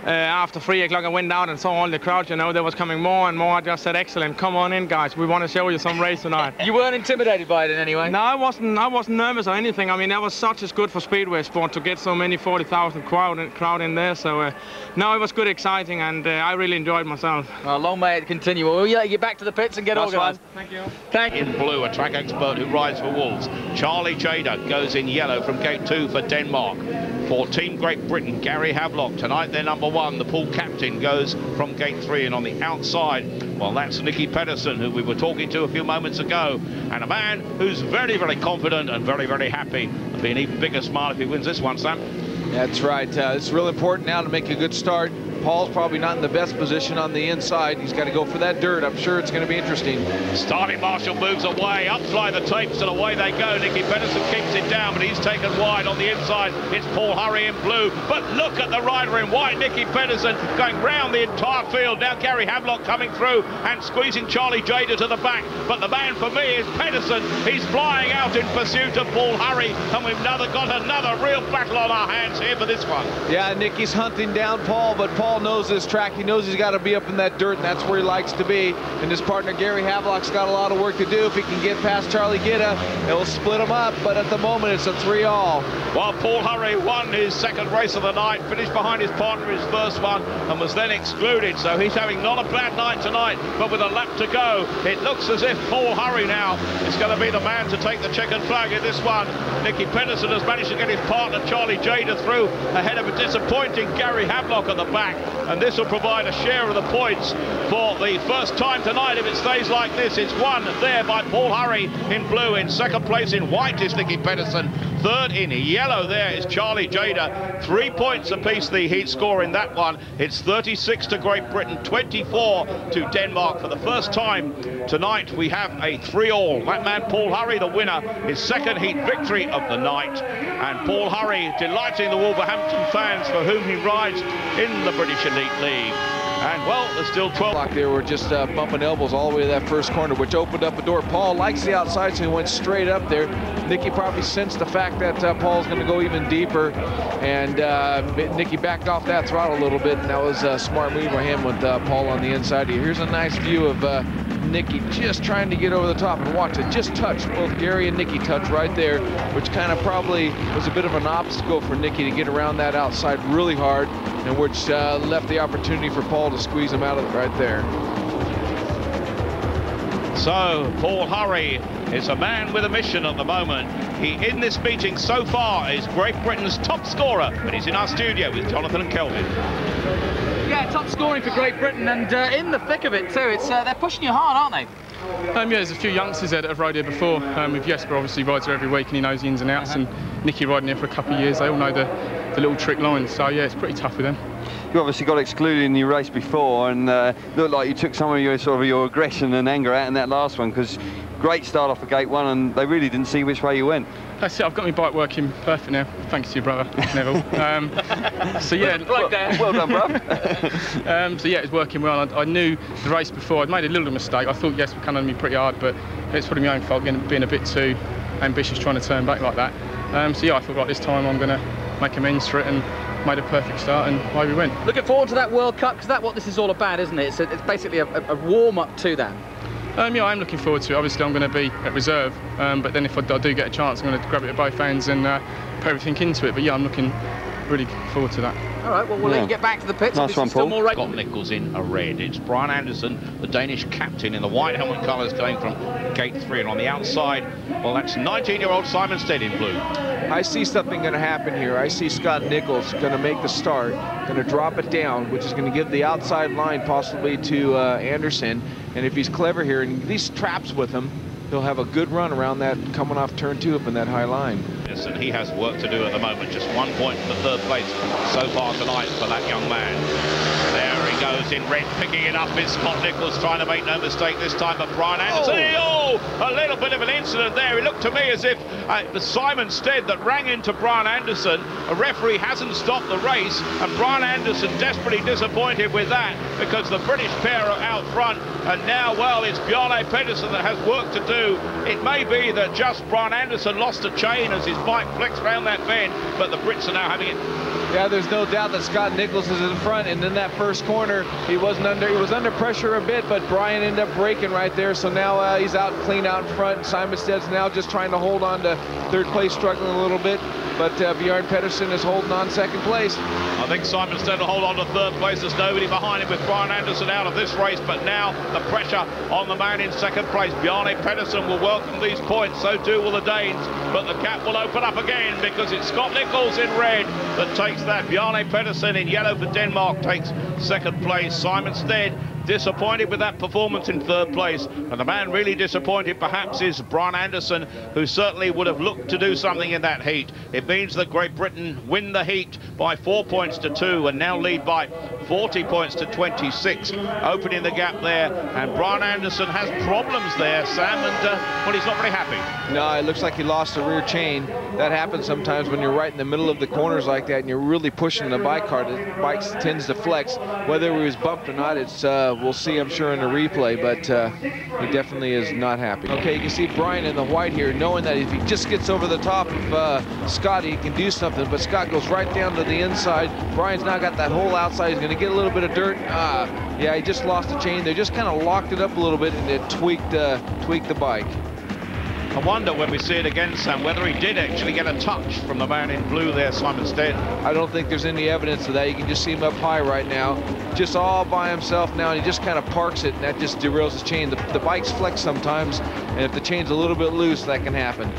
After 3 o'clock, I went out and saw all the crowd, you know, there was coming more and more. I just said, excellent, come on in, guys. We want to show you some race tonight. You weren't intimidated by it in any way? No, I wasn't nervous or anything. I mean, that was such as good for Speedway sport to get so many 40,000 crowd in there. So, no, it was good, exciting, and I really enjoyed myself. Well, long may it continue. We'll let you back to the pits and get organised. Thank you. Thank you. In blue, a track expert who rides for Wolves. Charlie Jader goes in yellow from gate 2 for Denmark. For Team Great Britain, Gary Havelock, tonight they're number 1. The pool captain goes from gate 3, and on the outside, well, that's Nicky Pedersen, who we were talking to a few moments ago, and a man who's very, very confident and very, very happy. There'll be an even bigger smile if he wins this one, Sam. That's right. It's real important now to make a good start. Paul's probably not in the best position on the inside. He's got to go for that dirt. I'm sure it's going to be interesting. Starting Marshall moves away. Up fly the tapes and away they go. Nicky Pedersen keeps it down, but he's taken wide on the inside. It's Paul Hurry in blue. But look at the rider in white, Nicky Pedersen, going round the entire field. Now Gary Havelock coming through and squeezing Charlie Jader to the back. But the man for me is Pedersen. He's flying out in pursuit of Paul Hurry, and we've got another real battle on our hands here for this one. Yeah, Nicky's hunting down Paul, but Paul knows this track. He knows he's got to be up in that dirt, and that's where he likes to be. And his partner Gary Havelock's got a lot of work to do. If he can get past Charlie Gitta, it'll split him up, but at the moment it's a 3-all. While Paul Hurry won his second race of the night, finished behind his partner his first one, and was then excluded. So he's having not a bad night tonight, but with a lap to go, it looks as if Paul Hurry now is going to be the man to take the checkered flag in this one. Nicky Pedersen has managed to get his partner Charlie Jader through ahead of a disappointing Gary Havelock at the back, and this will provide a share of the points for the first time tonight if it stays like this. It's won there by Paul Hurry in blue. In second place in white is Nicky Pedersen. Third in yellow there is Charlie Jader. 3 points apiece the heat score in that one. It's 36 to Great Britain, 24 to Denmark. For the first time tonight we have a 3-all. That man Paul Hurry, the winner, his second heat victory of the night. And Paul Hurry delighting the Wolverhampton fans for whom he rides in the British Elite League. And, well, there's still 12. They were just bumping elbows all the way to that first corner, which opened up a door. Paul likes the outside, so he went straight up there. Nicky probably sensed the fact that Paul's going to go even deeper, and Nicky backed off that throttle a little bit, and that was a smart move by him with Paul on the inside here. Here's a nice view of Nicky just trying to get over the top, and watch it just touch. Both Gary and Nicky touch right there, which kind of probably was a bit of an obstacle for Nicky to get around that outside really hard, and which left the opportunity for Paul to squeeze him out of it right there. So Paul Hurry is a man with a mission at the moment. He, in this meeting so far, is Great Britain's top scorer, but he's in our studio with Jonathan and Kelvin. Yeah, top scoring for Great Britain, and in the thick of it too. It's they're pushing you hard, aren't they? Yeah, there's a few youngsters there that have rode here before. With Jesper, obviously rides here every week and he knows the ins and outs, and Nicky riding here for a couple of years. They all know the little trick lines, so yeah, it's pretty tough with them. You obviously got excluded in your race before, and looked like you took some of your aggression and anger out in that last one, because great start off of gate 1 and they really didn't see which way you went. That's it, I've got my bike working perfect now, thanks to your brother, Neville. So yeah, well done, bruv. So yeah, it's working well. I knew the race before, I'd made a little mistake. I thought Jesper come on me pretty hard, but it's probably my own fault, being a bit too ambitious trying to turn back like that. So yeah, I thought, right, this time I'm going to make amends for it, and made a perfect start, and away we went. Looking forward to that World Cup, because that's what this is all about, isn't it? It's basically a warm-up to that. Yeah, I'm looking forward to it. Obviously, I'm going to be at reserve, but then if I do get a chance, I'm going to grab it at both ends and put everything into it. But yeah, I'm looking really forward to that. All right, well, we'll let you get back to the pits. Nice one, Paul. Scott Nichols in a red. It's Brian Anderson, the Danish captain, in the white helmet colours, going from gate 3. And on the outside, well, that's 19-year-old Simon Stead in blue. I see something going to happen here. I see Scott Nichols going to make the start, going to drop it down, which is going to give the outside line possibly to Anderson. And if he's clever here and at least traps with him, he'll have a good run around that, coming off turn 2 up in that high line. Yes, and he has work to do at the moment. Just 1 point for third place so far tonight for that young man. There he goes who's in red, picking it up. It's Scott Nichols trying to make no mistake this time, but Brian Anderson. A little bit of an incident there. It looked to me as if the Simon Stead that rang into Brian Anderson, a referee hasn't stopped the race, and Brian Anderson desperately disappointed with that, because the British pair are out front, and now, well, it's Bjarne Pedersen that has work to do. It may be that just Brian Anderson lost a chain as his bike flicks round that bend, but the Brits are now having it. Yeah, there's no doubt that Scott Nichols is in front, and in that first corner, he was under pressure a bit, but Brian ended up braking right there, so now he's out clean out in front. Simon Stead's now just trying to hold on to third place, struggling a little bit, but Bjarne Pedersen is holding on second place. I think Simon Stead will hold on to third place. There's nobody behind him with Brian Anderson out of this race, but now the pressure on the man in second place. Bjarne Pedersen will welcome these points, so too will the Danes, but the gap will open up again because it's Scott Nichols in red that takes that. Bjarne Pedersen in yellow for Denmark takes second place. Simon Stead disappointed with that performance in third place, and the man really disappointed perhaps is Brian Anderson, who certainly would have looked to do something in that heat. It means that Great Britain win the heat by 4 points to 2 and now lead by 40 points to 26, opening the gap there, and Brian Anderson has problems there, Sam, and well, he's not very happy. No, it looks like he lost the rear chain. That happens sometimes when you're right in the middle of the corners like that and you're really pushing the bike hard. The bike tends to flex. Whether he was bumped or not, it's we'll see, I'm sure, in the replay, but he definitely is not happy. Okay, you can see Brian in the white here, knowing that if he just gets over the top of Scott, he can do something, but Scott goes right down to the inside. Brian's now got that hole outside. He's going to get a little bit of dirt. Yeah, he just lost the chain. They just kind of locked it up a little bit, and it tweaked the bike. I wonder when we see it again, Sam, whether he did actually get a touch from the man in blue there, Simon Stead. I don't think there's any evidence of that. You can just see him up high right now, just all by himself now, and he just kind of parks it, and that just derails his chain. The bikes flex sometimes, and if the chain's a little bit loose, that can happen.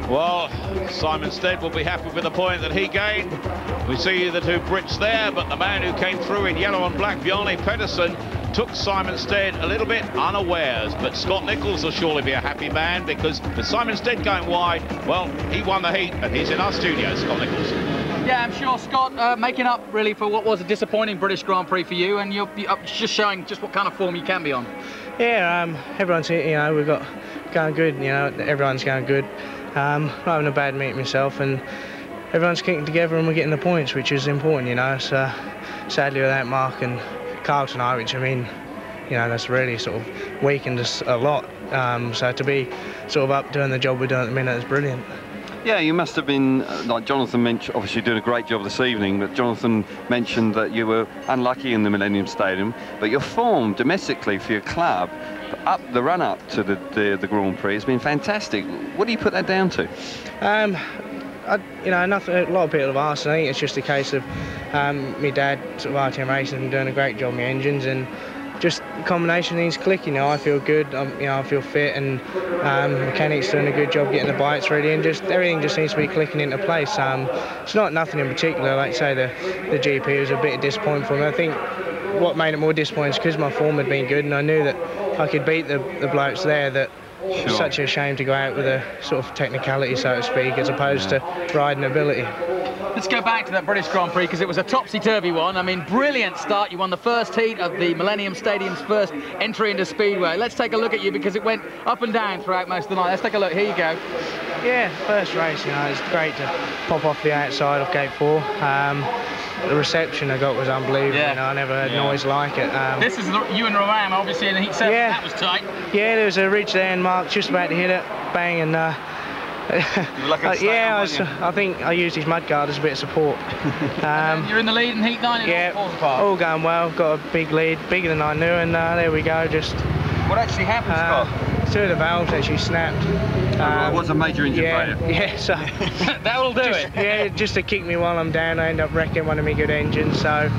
Well, Simon Stead will be happy with the point that he gained. We see the two Brits there, but the man who came through in yellow and black, Bjarne Pedersen, took Simon Stead a little bit unawares, but Scott Nichols will surely be a happy man, because with Simon Stead going wide, well, he won the heat, and he's in our studio, Scott Nichols. Yeah, I'm sure, Scott, making up really for what was a disappointing British Grand Prix for you, and you're just showing just what kind of form you can be on. Yeah, everyone's, you know, we've got going good, you know, everyone's going good. Not having a bad meet myself, and everyone's kicking together and we're getting the points, which is important, you know. So sadly without Mark and Carl tonight, which, I mean, you know, that's really sort of weakened us a lot. So to be sort of up doing the job we're doing at the minute is brilliant. Yeah, you must have been, like Jonathan mentioned, obviously doing a great job this evening, but Jonathan mentioned that you were unlucky in the Millennium Stadium, but your form domestically for your club, the run-up to the Grand Prix has been fantastic. What do you put that down to? You know, a lot of people have asked, and I think it's just a case of my dad, sort of RTM Racing, been doing a great job with my engines, and just a combination of these click. You know, I feel good, you know, I feel fit, and mechanics doing a good job getting the bikes ready, and just everything just seems to be clicking into place. It's not nothing in particular. Like say the GP was a bit of disappointment for me. I think what made it more disappointing is because my form had been good, and I knew that I could beat the blokes there. That it's such a shame to go out with a sort of technicality, so to speak, as opposed to riding ability. Let's go back to that British Grand Prix, because it was a topsy-turvy one. I mean, brilliant start. You won the first heat of the Millennium Stadium's first entry into Speedway. Let's take a look at you, because it went up and down throughout most of the night. Let's take a look. Here you go. Yeah, first race, you know, it's great to pop off the outside of gate 4. The reception I got was unbelievable. Yeah. You know, I never heard noise like it. This is you and Rowan, obviously, in Heat 7. Yeah. That was tight. Yeah, there was a ridge there, and Mark just about to hit it, bang, and yeah, I think I used his mudguard as a bit of support. You're in the lead in Heat 9. Yeah, all going well. Got a big lead, bigger than I knew, and there we go. Just what actually happened, Scott? Two of the valves actually snapped. It was a major engine failure. Yeah, so that will do it. Yeah, just to kick me while I'm down, I end up wrecking one of my good engines. So,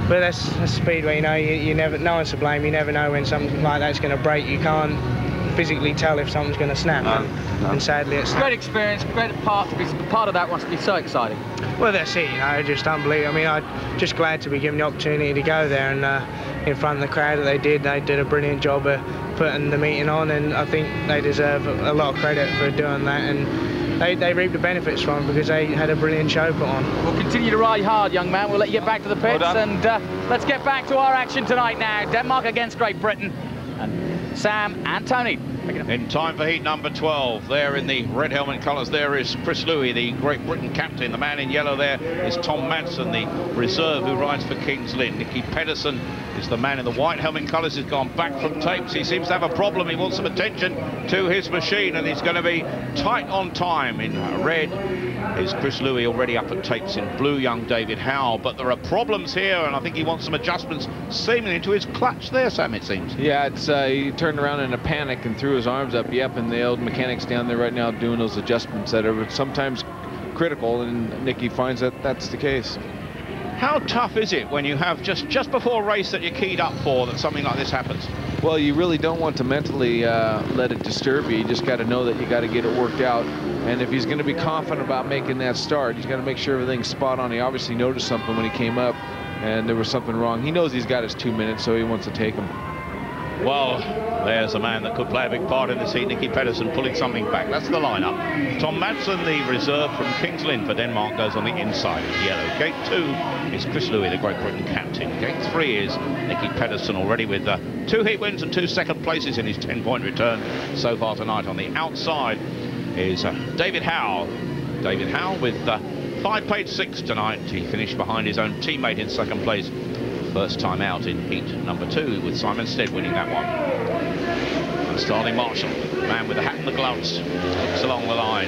but that's Speedway. You know, you never, no one's to blame. You never know when something like that's going to break. You can't physically tell if something's going to snap. No. And sadly, it's great experience, great part to be part of. That must be so exciting. Well, that's it. You know, just unbelievable. I mean, I'm just glad to be given the opportunity to go there and in front of the crowd that they did. They did a brilliant job of putting the meeting on, and I think they deserve a lot of credit for doing that. And they reap the benefits from, because they had a brilliant show put on. We'll continue to ride hard, young man. We'll let you get back to the pits, and let's get back to our action tonight now. Denmark against Great Britain, and Sam and Tony. In time for heat number 12, there in the red helmet colours, there is Chris Louis, the Great Britain captain. The man in yellow there is Tom Madsen, the reserve who rides for Kings Lynn. Nicky Pedersen is the man in the white helmet colours. He's gone back from tapes. He seems to have a problem. He wants some attention to his machine, and he's going to be tight on time. In red is Chris Louis, already up at tapes. In blue, young David Howe. But there are problems here, and I think he wants some adjustments seemingly to his clutch there, Sam, it seems. Yeah, it's he turned around in a panic and threw his arms up. Yep, and the old mechanics down there right now doing those adjustments that are sometimes critical, and Nicky finds that that's the case. How tough is it when you have just before a race that you're keyed up for that something like this happens? Well, you really don't want to mentally let it disturb you. You just got to know that you got to get it worked out. And if he's going to be confident about making that start, he's got to make sure everything's spot on. He obviously noticed something when he came up, and there was something wrong. He knows he's got his 2 minutes, so he wants to take them. Well, there's a man that could play a big part in this heat, Nicky Pedersen, pulling something back. That's the lineup. Tom Madsen, the reserve from Kings Lynn for Denmark, goes on the inside in yellow. Gate 2 is Chris Louis, the Great Britain captain. Gate 3 is Nicky Pedersen, already with 2 heat wins and 2 second places in his 10-point return so far tonight. On the outside is David Howe. David Howe with 5 paid 6 tonight. He finished behind his own teammate in second place. First time out in heat number 2, with Simon Stead winning that one. And Starling Marshall, man with the hat and the gloves, looks along the line.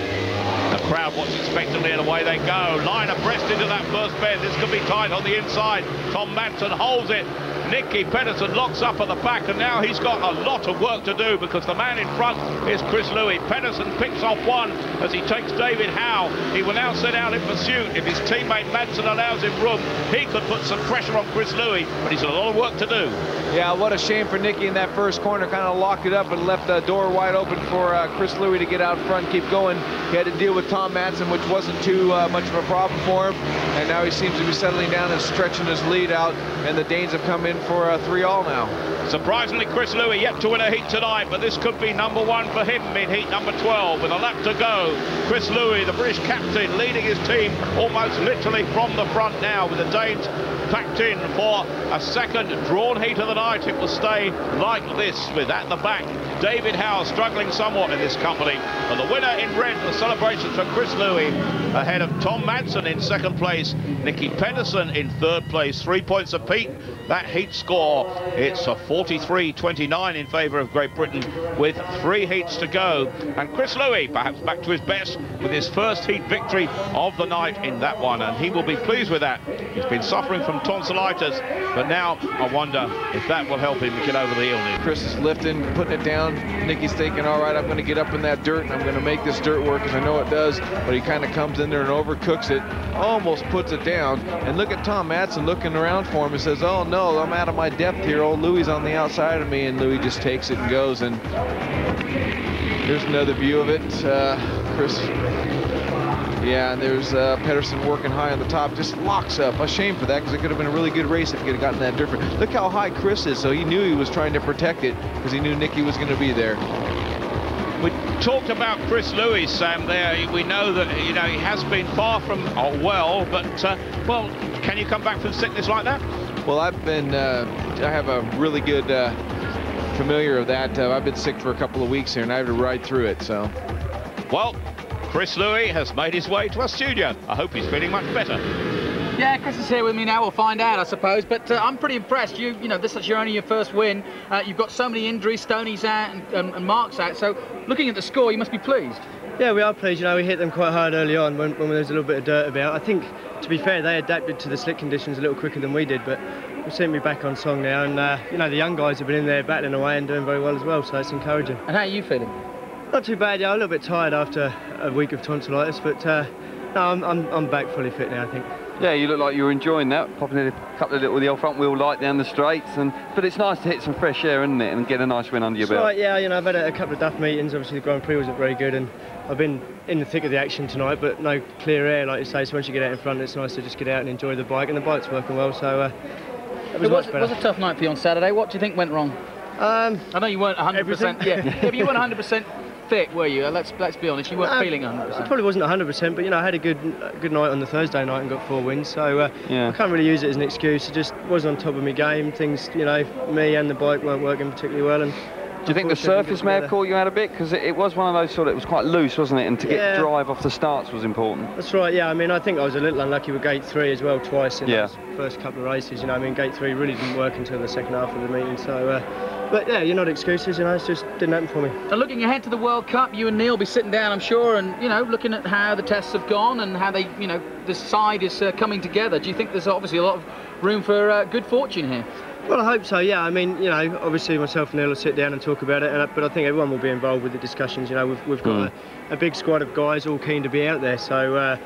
The crowd watch expectantly, and away they go. Line abreast into that first bend. This could be tight on the inside. Tom Madsen holds it. Nicky Pedersen locks up at the back, and now he's got a lot of work to do, because the man in front is Chris Louis. Pedersen picks off one as he takes David Howe. He will now set out in pursuit. If his teammate Madsen allows him room, he could put some pressure on Chris Louis, but he's got a lot of work to do. Yeah, what a shame for Nicky in that first corner. Kind of locked it up and left the door wide open for Chris Louis to get out front, keep going. He had to deal with Tom Madsen, which wasn't too much of a problem for him. And now he seems to be settling down and stretching his lead out, and the Danes have come in for 3-all now. Surprisingly, Chris Louis yet to win a heat tonight, but this could be number 1 for him in heat number 12 with a lap to go. Chris Louis, the British captain, leading his team almost literally from the front now, with the Danes packed in for a second drawn heat of the night. It will stay like this, with at the back David Howe struggling somewhat in this company. And the winner in red, the celebrations for Chris Louis, ahead of Tom Madsen in second place, Nicky Pedersen in third place. 3 points apiece. That heat score, it's a 43-29 in favour of Great Britain with 3 heats to go. And Chris Louis perhaps back to his best with his first heat victory of the night in that one, and he will be pleased with that. He's been suffering from tonsillitis, but now I wonder if that will help him get over the illness. Chris is lifting, putting it down. Nicky's thinking, all right, I'm going to get up in that dirt and I'm going to make this dirt work, because I know it does. But he kind of comes in there and overcooks it, almost puts it down. And look at Tom Madsen looking around for him and says, oh no, I'm out of my depth here. Old Louis on the outside of me, and Louis just takes it and goes. And here's another view of it. Chris, yeah, and there's Pedersen working high on the top, just locks up. A shame for that, because it could have been a really good race if he could have gotten that different. Look how high Chris is, so he knew he was trying to protect it, because he knew Nicky was going to be there. We talked about Chris Louis, Sam, there. We know that, you know, he has been far from well, but, well, can you come back from sickness like that? Well, I've been, I have a really good familiar of that. I've been sick for a couple of weeks here, and I had to ride through it, so. Well, Chris Louis has made his way to our studio. I hope he's feeling much better. Yeah, Chris is here with me now. We'll find out, I suppose. But I'm pretty impressed. You know, this is only your first win. You've got so many injuries. Stoney's out and Mark's out. So, looking at the score, you must be pleased. Yeah, we are pleased. You know, we hit them quite hard early on when there was a little bit of dirt about. I think, to be fair, they adapted to the slick conditions a little quicker than we did. But we seem to be back on song now. And you know, the young guys have been in there battling away and doing very well as well. So it's encouraging. And how are you feeling? Not too bad. Yeah, I'm a little bit tired after a week of tonsillitis, but no, I'm back fully fit now, I think. Yeah, you look like you were enjoying that, popping in a couple of little with the old front wheel light down the straights, but it's nice to hit some fresh air, isn't it, and get a nice win under your belt. Right, yeah, you know, I've had a couple of duff meetings. Obviously, the Grand Prix wasn't very good, and I've been in the thick of the action tonight, but no clear air, like you say. So once you get out in front, it's nice to just get out and enjoy the bike, and the bike's working well. So it was much better. It was a tough night for you on Saturday. What do you think went wrong? I know you weren't 100%. Yeah, but you weren't 100% fit, were you? Let's be honest, you weren't feeling 100%. I probably wasn't 100%, but you know, I had a good night on the Thursday night and got 4 wins, so I can't really use it as an excuse. I just wasn't on top of my game. Things, you know, me and the bike weren't working particularly well. And do you think the surface may have caught you out a bit? Because it was one of those sort of, it was quite loose, wasn't it? And to get drive off the starts was important. That's right, yeah. I mean, I think I was a little unlucky with gate 3 as well, twice in those first couple of races. You know, I mean, gate 3 really didn't work until the second half of the meeting. So, but yeah, you're not excuses, you know, it just didn't happen for me. And looking ahead to the World Cup, you and Neil will be sitting down, I'm sure, and, you know, looking at how the tests have gone and how they, you know, the side is coming together. Do you think there's obviously a lot of room for good fortune here? Well, I hope so, yeah. I mean, you know, obviously myself and Neil will sit down and talk about it, but I think everyone will be involved with the discussions. You know, we've got a big squad of guys all keen to be out there, so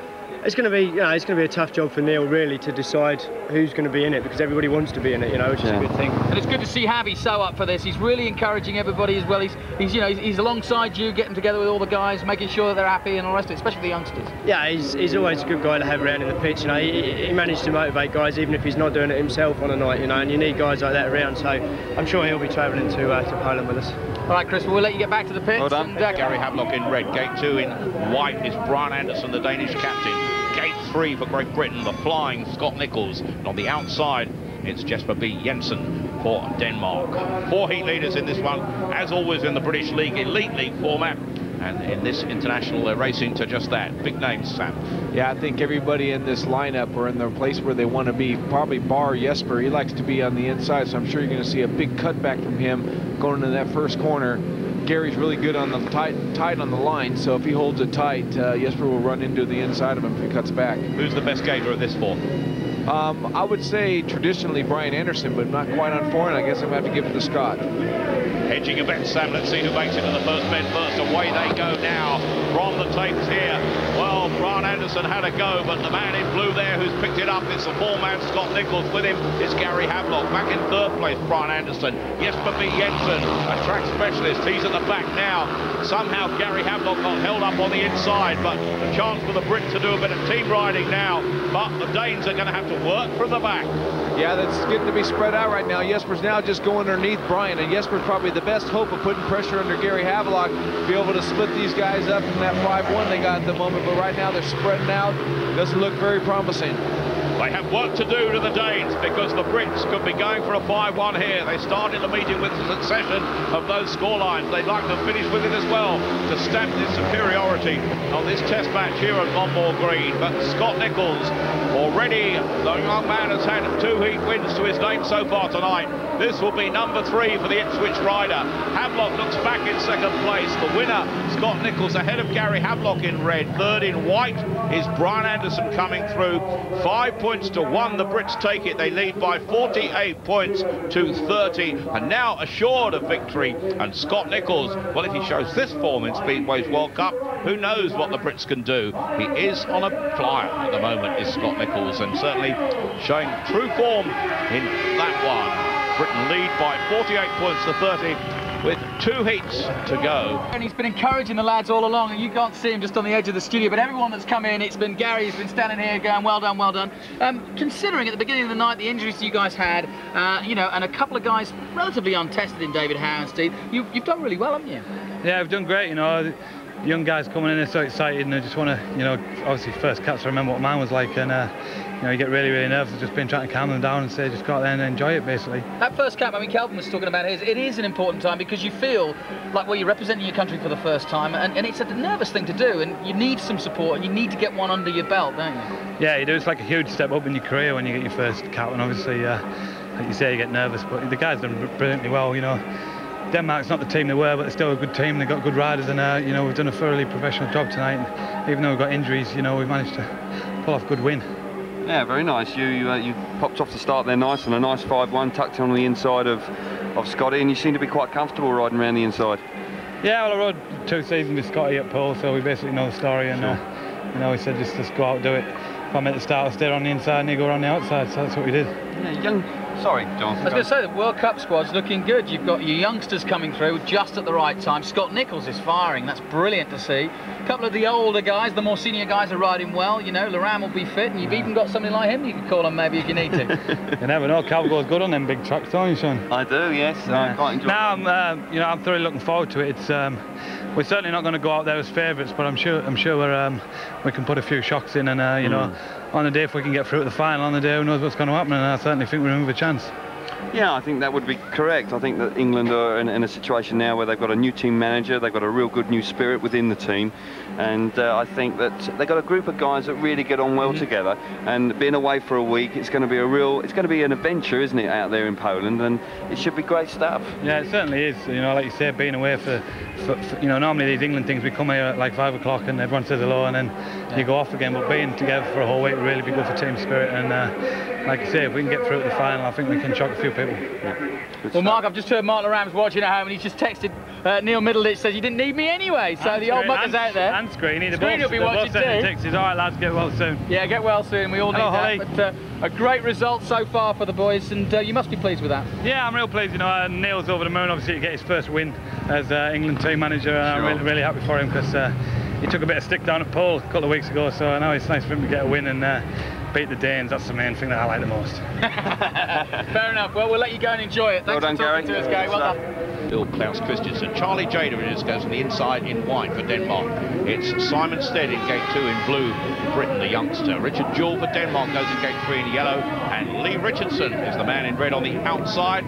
it's going to be, you know, it's going to be a tough job for Neil really to decide who's going to be in it, because everybody wants to be in it, you know, which is a good thing. And it's good to see Javi so up for this. He's really encouraging everybody as well. He's you know, he's alongside you, getting together with all the guys, making sure that they're happy and all the rest of it, especially the youngsters. Yeah, he's always a good guy to have around in the pitch. You know, he managed to motivate guys even if he's not doing it himself on a night, you know, and you need guys like that around. So I'm sure he'll be travelling to Poland with us. All right, Chris, we'll let you get back to the pits. Well done. And, Gary Havelock in red, gate 2 in white is Brian Anderson, the Danish captain. Gate 3 for Great Britain, the flying Scott Nicholls. And on the outside, it's Jesper B. Jensen for Denmark. 4 heat leaders in this one, as always in the British League, Elite League format. And in this international, they're racing to just that. Big names, Sam. Yeah, I think everybody in this lineup are in the place where they want to be, probably bar Jesper. He likes to be on the inside, so I'm sure you're going to see a big cutback from him going into that first corner. Gary's really good on the tight on the line, so if he holds it tight, Jesper will run into the inside of him if he cuts back. Who's the best gator of this 4? I would say traditionally Brian Anderson, but not quite on 4, and I guess I'm going to have to give it to Scott. Hedging a bet, Sam. Let's see who makes it to the first bend first. Away they go now from the tapes here. Well, Brian Anderson had a go, but the man in blue there who's picked it up is the 4-man Scott Nicholls. With him is Gary Havelock. Back in 3rd place, Brian Anderson. Jesper B. Jensen, a track specialist. He's at the back now. Somehow Gary Havelock got held up on the inside, but a chance for the Brit to do a bit of team riding now. But the Danes are going to have to work from the back. Yeah, that's getting to be spread out right now. Jesper's now just going underneath Brian, and Jesper's probably the best hope of putting pressure under Gary Havelock, be able to split these guys up from that 5-1 they got at the moment, but right now they're spreading out. Doesn't look very promising. They have work to do to the Danes, because the Brits could be going for a 5-1 here. They started the meeting with a succession of those scorelines. They'd like to finish with it as well to stamp this superiority on this test match here at Monmore Green. But Scott Nicholls, already the young man has had 2 heat wins to his name so far tonight. This will be number 3 for the Ipswich rider. Havelock looks back in 2nd place. The winner, Scott Nicholls, ahead of Gary Havelock in red. 3rd in white is Brian Anderson coming through. 5 points to 1, the Brits take it. They lead by 48 points to 30, and now assured of victory. And Scott Nicholls, well, if he shows this form in Speedway's World Cup, who knows what the Brits can do. He is on a flyer at the moment, is Scott Nicholls, and certainly showing true form in that one. Britain lead by 48 points to 30 with 2 heats to go. And he's been encouraging the lads all along, and you can't see him just on the edge of the studio, but everyone that's come in, it's been Gary, he's been standing here going, well done, well done. Considering at the beginning of the night the injuries you guys had, you know, and a couple of guys relatively untested in David Howenstein, you've done really well, haven't you? Yeah, we've done great, you know. The young guys coming in, they're so excited, and they just want to, you know, obviously first cuts, I remember what mine was like, and you know, you get really, really nervous. I've just been trying to calm them down and say, just go out there and enjoy it, basically. That first cap, I mean, Kelvin was talking about his, it is an important time because you feel like, well, you're representing your country for the first time, and it's a nervous thing to do, and you need some support, and you need to get one under your belt, don't you? Yeah, you do. It's like a huge step up in your career when you get your first cap, and obviously, like you say, you get nervous, but the guys done brilliantly well, you know. Denmark's not the team they were, but they're still a good team. They've got good riders, and you know, we've done a thoroughly professional job tonight. And even though we've got injuries, you know, we've managed to pull off a good win. Yeah, very nice. You popped off the start there nice, and a nice 5-1 tucked on the inside of Scotty, and you seem to be quite comfortable riding around the inside. Yeah, well, I rode 2 seasons with Scotty at Pole, so we basically know the story, and you know, he said just go out and do it. If I'm at the start, I'll stay on the inside, and he go around the outside, so that's what we did. Yeah, Sorry, Jonathan. I was going to say, the World Cup squad's looking good. You've got your youngsters coming through just at the right time. Scott Nichols is firing. That's brilliant to see. A couple of the older guys, the more senior guys, are riding well. You know, Laram will be fit, and you've even got somebody like him you can call on maybe if you need to. You never know. Cal goes good on them big tracks, don't you, Sean? I do, yes. I quite enjoy it. Now, you know, I'm thoroughly looking forward to it. It's, we're certainly not going to go out there as favourites, but I'm sure we can put a few shocks in, and you know, on the day if we can get through to the final, on the day who knows what's going to happen, and I certainly think we're in with a chance. Yeah, I think that would be correct. I think that England are in a situation now where they've got a new team manager, they've got a real good new spirit within the team, and I think that they've got a group of guys that really get on well together. And being away for a week, it's going to be an adventure, isn't it, out there in Poland? And it should be great stuff. Yeah, it certainly is. You know, like you said, being away for you know, normally these England things, we come here at like 5 o'clock and everyone says hello, and then you go off again. But being together for a whole week would really be good for team spirit. And like you say, if we can get through to the final, I think we can shock a few people. Yeah. Well, Mark, I've just heard Mark Laram's watching at home, and he's just texted Neil Middleditch, says you didn't need me anyway. So the old mucker's out there. And Screen, Screen will be watching too. All right, lads, get well soon. Yeah, get well soon. We all need that. But a great result so far for the boys, and you must be pleased with that. Yeah, I'm real pleased. You know, Neil's over the moon, obviously, to get his first win as England team manager. I'm really happy for him, because he took a bit of stick down at pole a couple of weeks ago, so I know it's nice for him to get a win and beat the Danes. That's the main thing that I like the most. Fair enough. Well, we'll let you go and enjoy it. Thanks for talking to us, Gary. Well done. Bill Klaus Christensen. Charlie Jader in this goes on the inside in white for Denmark. It's Simon Stead in gate 2 in blue for Britain, the youngster. Richard Jewell for Denmark goes in gate 3 in yellow. And Lee Richardson is the man in red on the outside.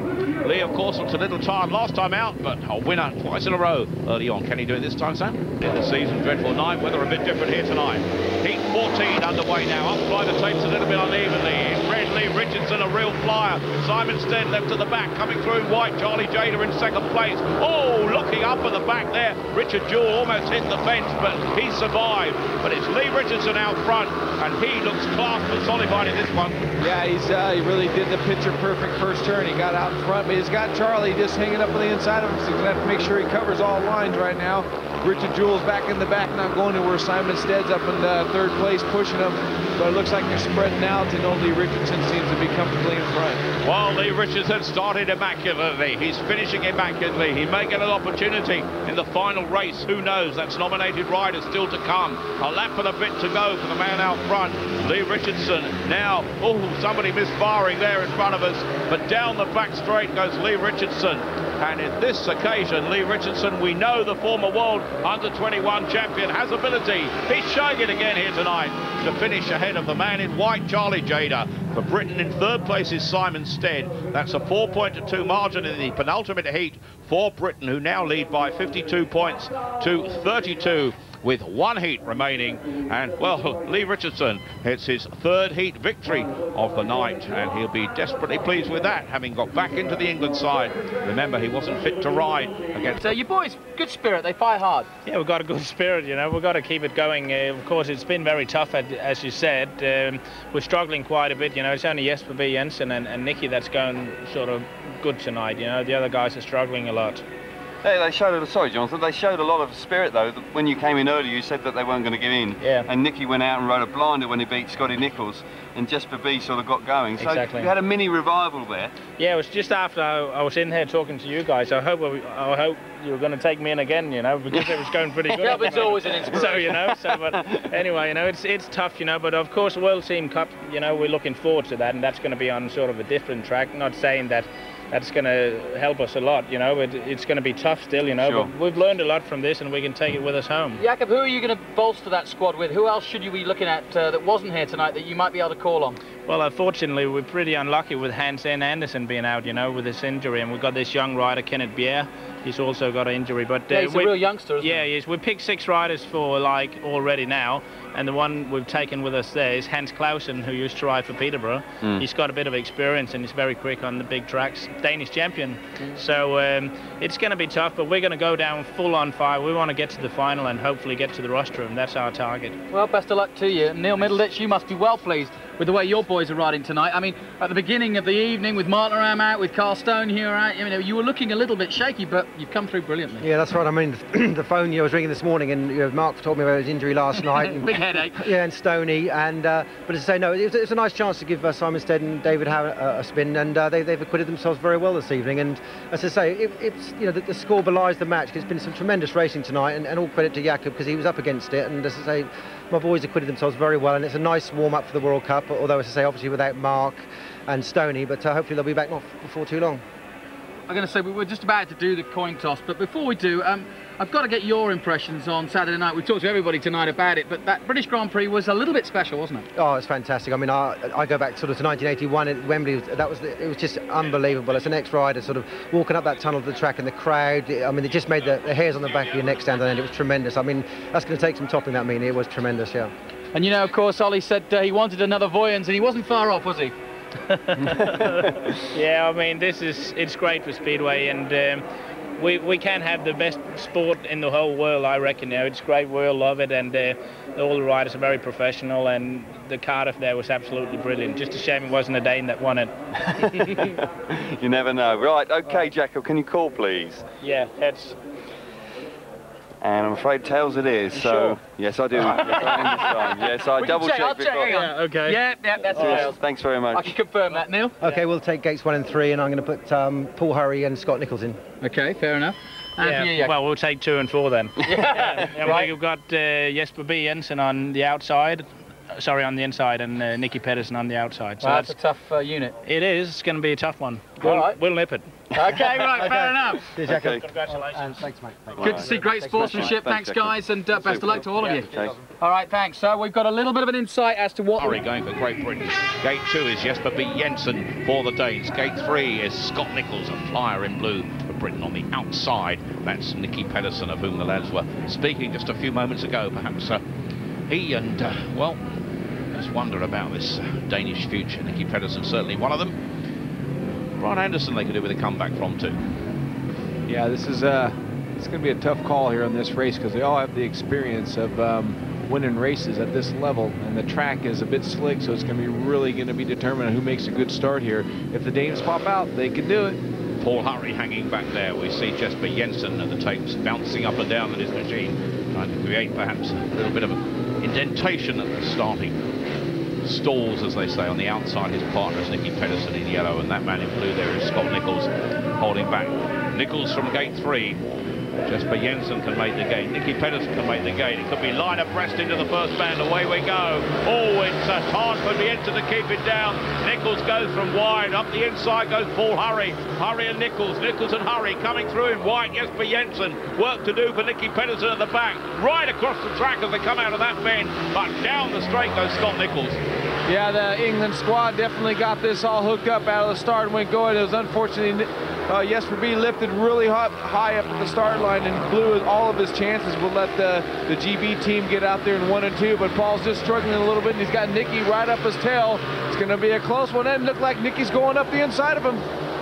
Lee, of course, looks a little tired last time out, but a winner twice in a row early on. Can he do it this time, Sam? In the season, dreadful night. Weather a bit different here tonight. Heat 14 underway now. Up fly the tapes a little bit unevenly. In red, Lee Richardson, a real flyer. Simon Stead left at the back, coming through in white. Charlie Jader in second place. Oh, looking up at the back there. Richard Jewell almost hit the fence, but he survived. But it's Lee Richardson out front, and he looks class personified in this one. Yeah, he really did the picture-perfect first turn. He got out in front, but he's got Charlie just hanging up on the inside of him, so he's going to have to make sure he covers all lines right now. Richard Jewell's back in the back, not going to where Simon Stead's up in third place, pushing him. But it looks like they're spreading out, and only Richardson seems to be comfortably in front. Well, Lee Richardson started immaculately. He's finishing immaculately. He may get an opportunity in the final race. Who knows? That's nominated riders still to come. A lap and a bit to go for the man out front. Lee Richardson now. Oh, somebody misfiring there in front of us. But down the back straight goes Lee Richardson. And in this occasion, Lee Richardson, we know the former world under-21 champion, has ability. He's showing it again here tonight to finish ahead of the man in white, Charlie Jader. For Britain in third place is Simon Stead. That's a 4.2 margin in the penultimate heat for Britain, who now lead by 52 points to 32. With one heat remaining, and well, Lee Richardson, it's his third heat victory of the night, and he'll be desperately pleased with that, having got back into the England side. Remember, he wasn't fit to ride against... So your boys, good spirit, they fight hard. Yeah, we've got a good spirit, you know, we've got to keep it going. Of course, it's been very tough, as you said. We're struggling quite a bit, you know, it's only Jesper B. Jensen and Nicky that's going sort of good tonight, you know, the other guys are struggling a lot. Hey, they showed, sorry Jonathan, they showed a lot of spirit though. When you came in earlier, you said that they weren't going to give in. Yeah. And Nicky went out and rode a blinder when he beat Scotty Nichols, and Jesper B sort of got going. So exactly. You had a mini revival there. Yeah, it was just after I was in here talking to you guys. I hope you were going to take me in again, you know, because it was going pretty good. It's always an inspiration. So, you know, but anyway, you know, it's tough, you know, but of course, World Team Cup, you know, we're looking forward to that, and that's going to be on sort of a different track. Not saying that that's going to help us a lot, you know, but it's going to be tough still, you know, sure. But we've learned a lot from this, and we can take it with us home. Jakob, who are you going to bolster that squad with? Who else should you be looking at that wasn't here tonight that you might be able to call on? Well, unfortunately, we're pretty unlucky with Hans N. Andersen being out, you know, with this injury, and we've got this young rider, Kenneth Bier. He's also got an injury, but yeah, he's a real youngster, isn't he? Yeah, he is. We picked 6 riders for like already now, and the one we've taken with us there is Hans Clausen, who used to ride for Peterborough. He's got a bit of experience and he's very quick on the big tracks. Danish champion. So it's going to be tough, but we're going to go down full on fire. We want to get to the final and hopefully get to the rostrum. That's our target. Well, best of luck to you. Neil Middleditch, you must be well pleased with the way your boys are riding tonight. I mean, at the beginning of the evening, with Martleram out, with Carl Stone here out, you were looking a little bit shaky, but you've come through brilliantly. Yeah, that's right. I mean, the phone I was ringing this morning, and Mark told me about his injury last night. And, big headache. Yeah, and Stoney, and but as I say, no, it's a nice chance to give Simon Stead and David Howe a spin, and they've acquitted themselves very well this evening. And as I say, it's the score belies the match. It's been some tremendous racing tonight, and all credit to Jakob because he was up against it. And as I say, my boys acquitted themselves very well, and it's a nice warm-up for the World Cup, although, as I say, obviously without Mark and Stoney, but hopefully they'll be back not before too long. I'm going to say we were just about to do the coin toss, but before we do, I've got to get your impressions on Saturday night. We've talked to everybody tonight about it, but that British Grand Prix was a little bit special, wasn't it? Oh, it's fantastic. I mean, I go back sort of to 1981 at Wembley. It was just unbelievable. As an ex-rider, sort of walking up that tunnel to the track and the crowd. I mean, it just made the hairs on the back of your neck stand on end. It was tremendous. I mean, that's going to take some topping, that meaning. It was tremendous, yeah. And of course, Ollie said he wanted another Voyans, and he wasn't far off, was he? Yeah, I mean, it's great for Speedway, and we can have the best sport in the whole world, I reckon. It's great, we all love it, and all the riders are very professional, and the Cardiff there was absolutely brilliant. Just a shame it wasn't a Dane that won it. You never know. Right, okay, Jackal, can you call, please? Yeah, heads. And I'm afraid tails it is. So Sure. Yes, I do. Yes, I double check. Yeah, okay. Yeah, that's tails. Thanks very much. I can confirm that, Neil. Okay, we'll take gates 1 and 3, and I'm going to put Paul Hurry and Scott Nichols in. Okay, fair enough. Yeah. Well, we'll take 2 and 4 then. And Right. we've got Jesper B. Jensen on the outside. Sorry, on the inside, and Nicky Pedersen on the outside. So Well, that's a tough unit. It is. It's going to be a tough one. All right. We'll nip it. Okay, right, fair enough. Cheers, Jacob. Okay. Congratulations. Thanks, mate. Good to see great sportsmanship. Thanks, guys, and best of luck to all of you. Okay. All right, thanks. So we've got a little bit of an insight as to what... Hurry going for Great Britain. Gate 2 is Jesper B. Jensen for the Danes. Gate 3 is Scott Nichols, a flyer in blue for Britain. On the outside, that's Nicky Pedersen, of whom the lads were speaking just a few moments ago. Perhaps he and, well, just wonder about this Danish future. Nicky Pedersen certainly one of them. Brian Anderson they could do with a comeback from too. Yeah, this is it's going to be a tough call here on this race because they all have the experience of winning races at this level, and the track is a bit slick, so it's going to be determined who makes a good start here. If the Danes pop out, they can do it. Paul Hurry hanging back there. We see Jesper Jensen at the tapes bouncing up and down in his machine, trying to create perhaps a little bit of indentation at the starting stalls, as they say. On the outside, his partner is Nicky Pedersen in yellow, and that man in blue there is Scott Nichols holding back. Nichols from gate 3. Jesper Jensen can make the gate. Nicky Pedersen can make the gate. It could be line abreast into the first band. Away we go. Oh, it's hard for Jensen to keep it down. Nichols goes from wide. Up the inside goes Paul Hurry. Hurry and Nichols. Nichols and Hurry coming through in white. Jesper Jensen. Work to do for Nicky Pedersen at the back. Right across the track as they come out of that bend. But down the straight goes Scott Nichols. Yeah, the England squad definitely got this all hooked up out of the start and went going. It was unfortunately Jesper B lifted really high up at the start line and blew all of his chances. We'll let the GB team get out there in 1 and 2, but Paul's just struggling a little bit, and he's got Nicky right up his tail. It's going to be a close one, and look like Nicky's going up the inside of him.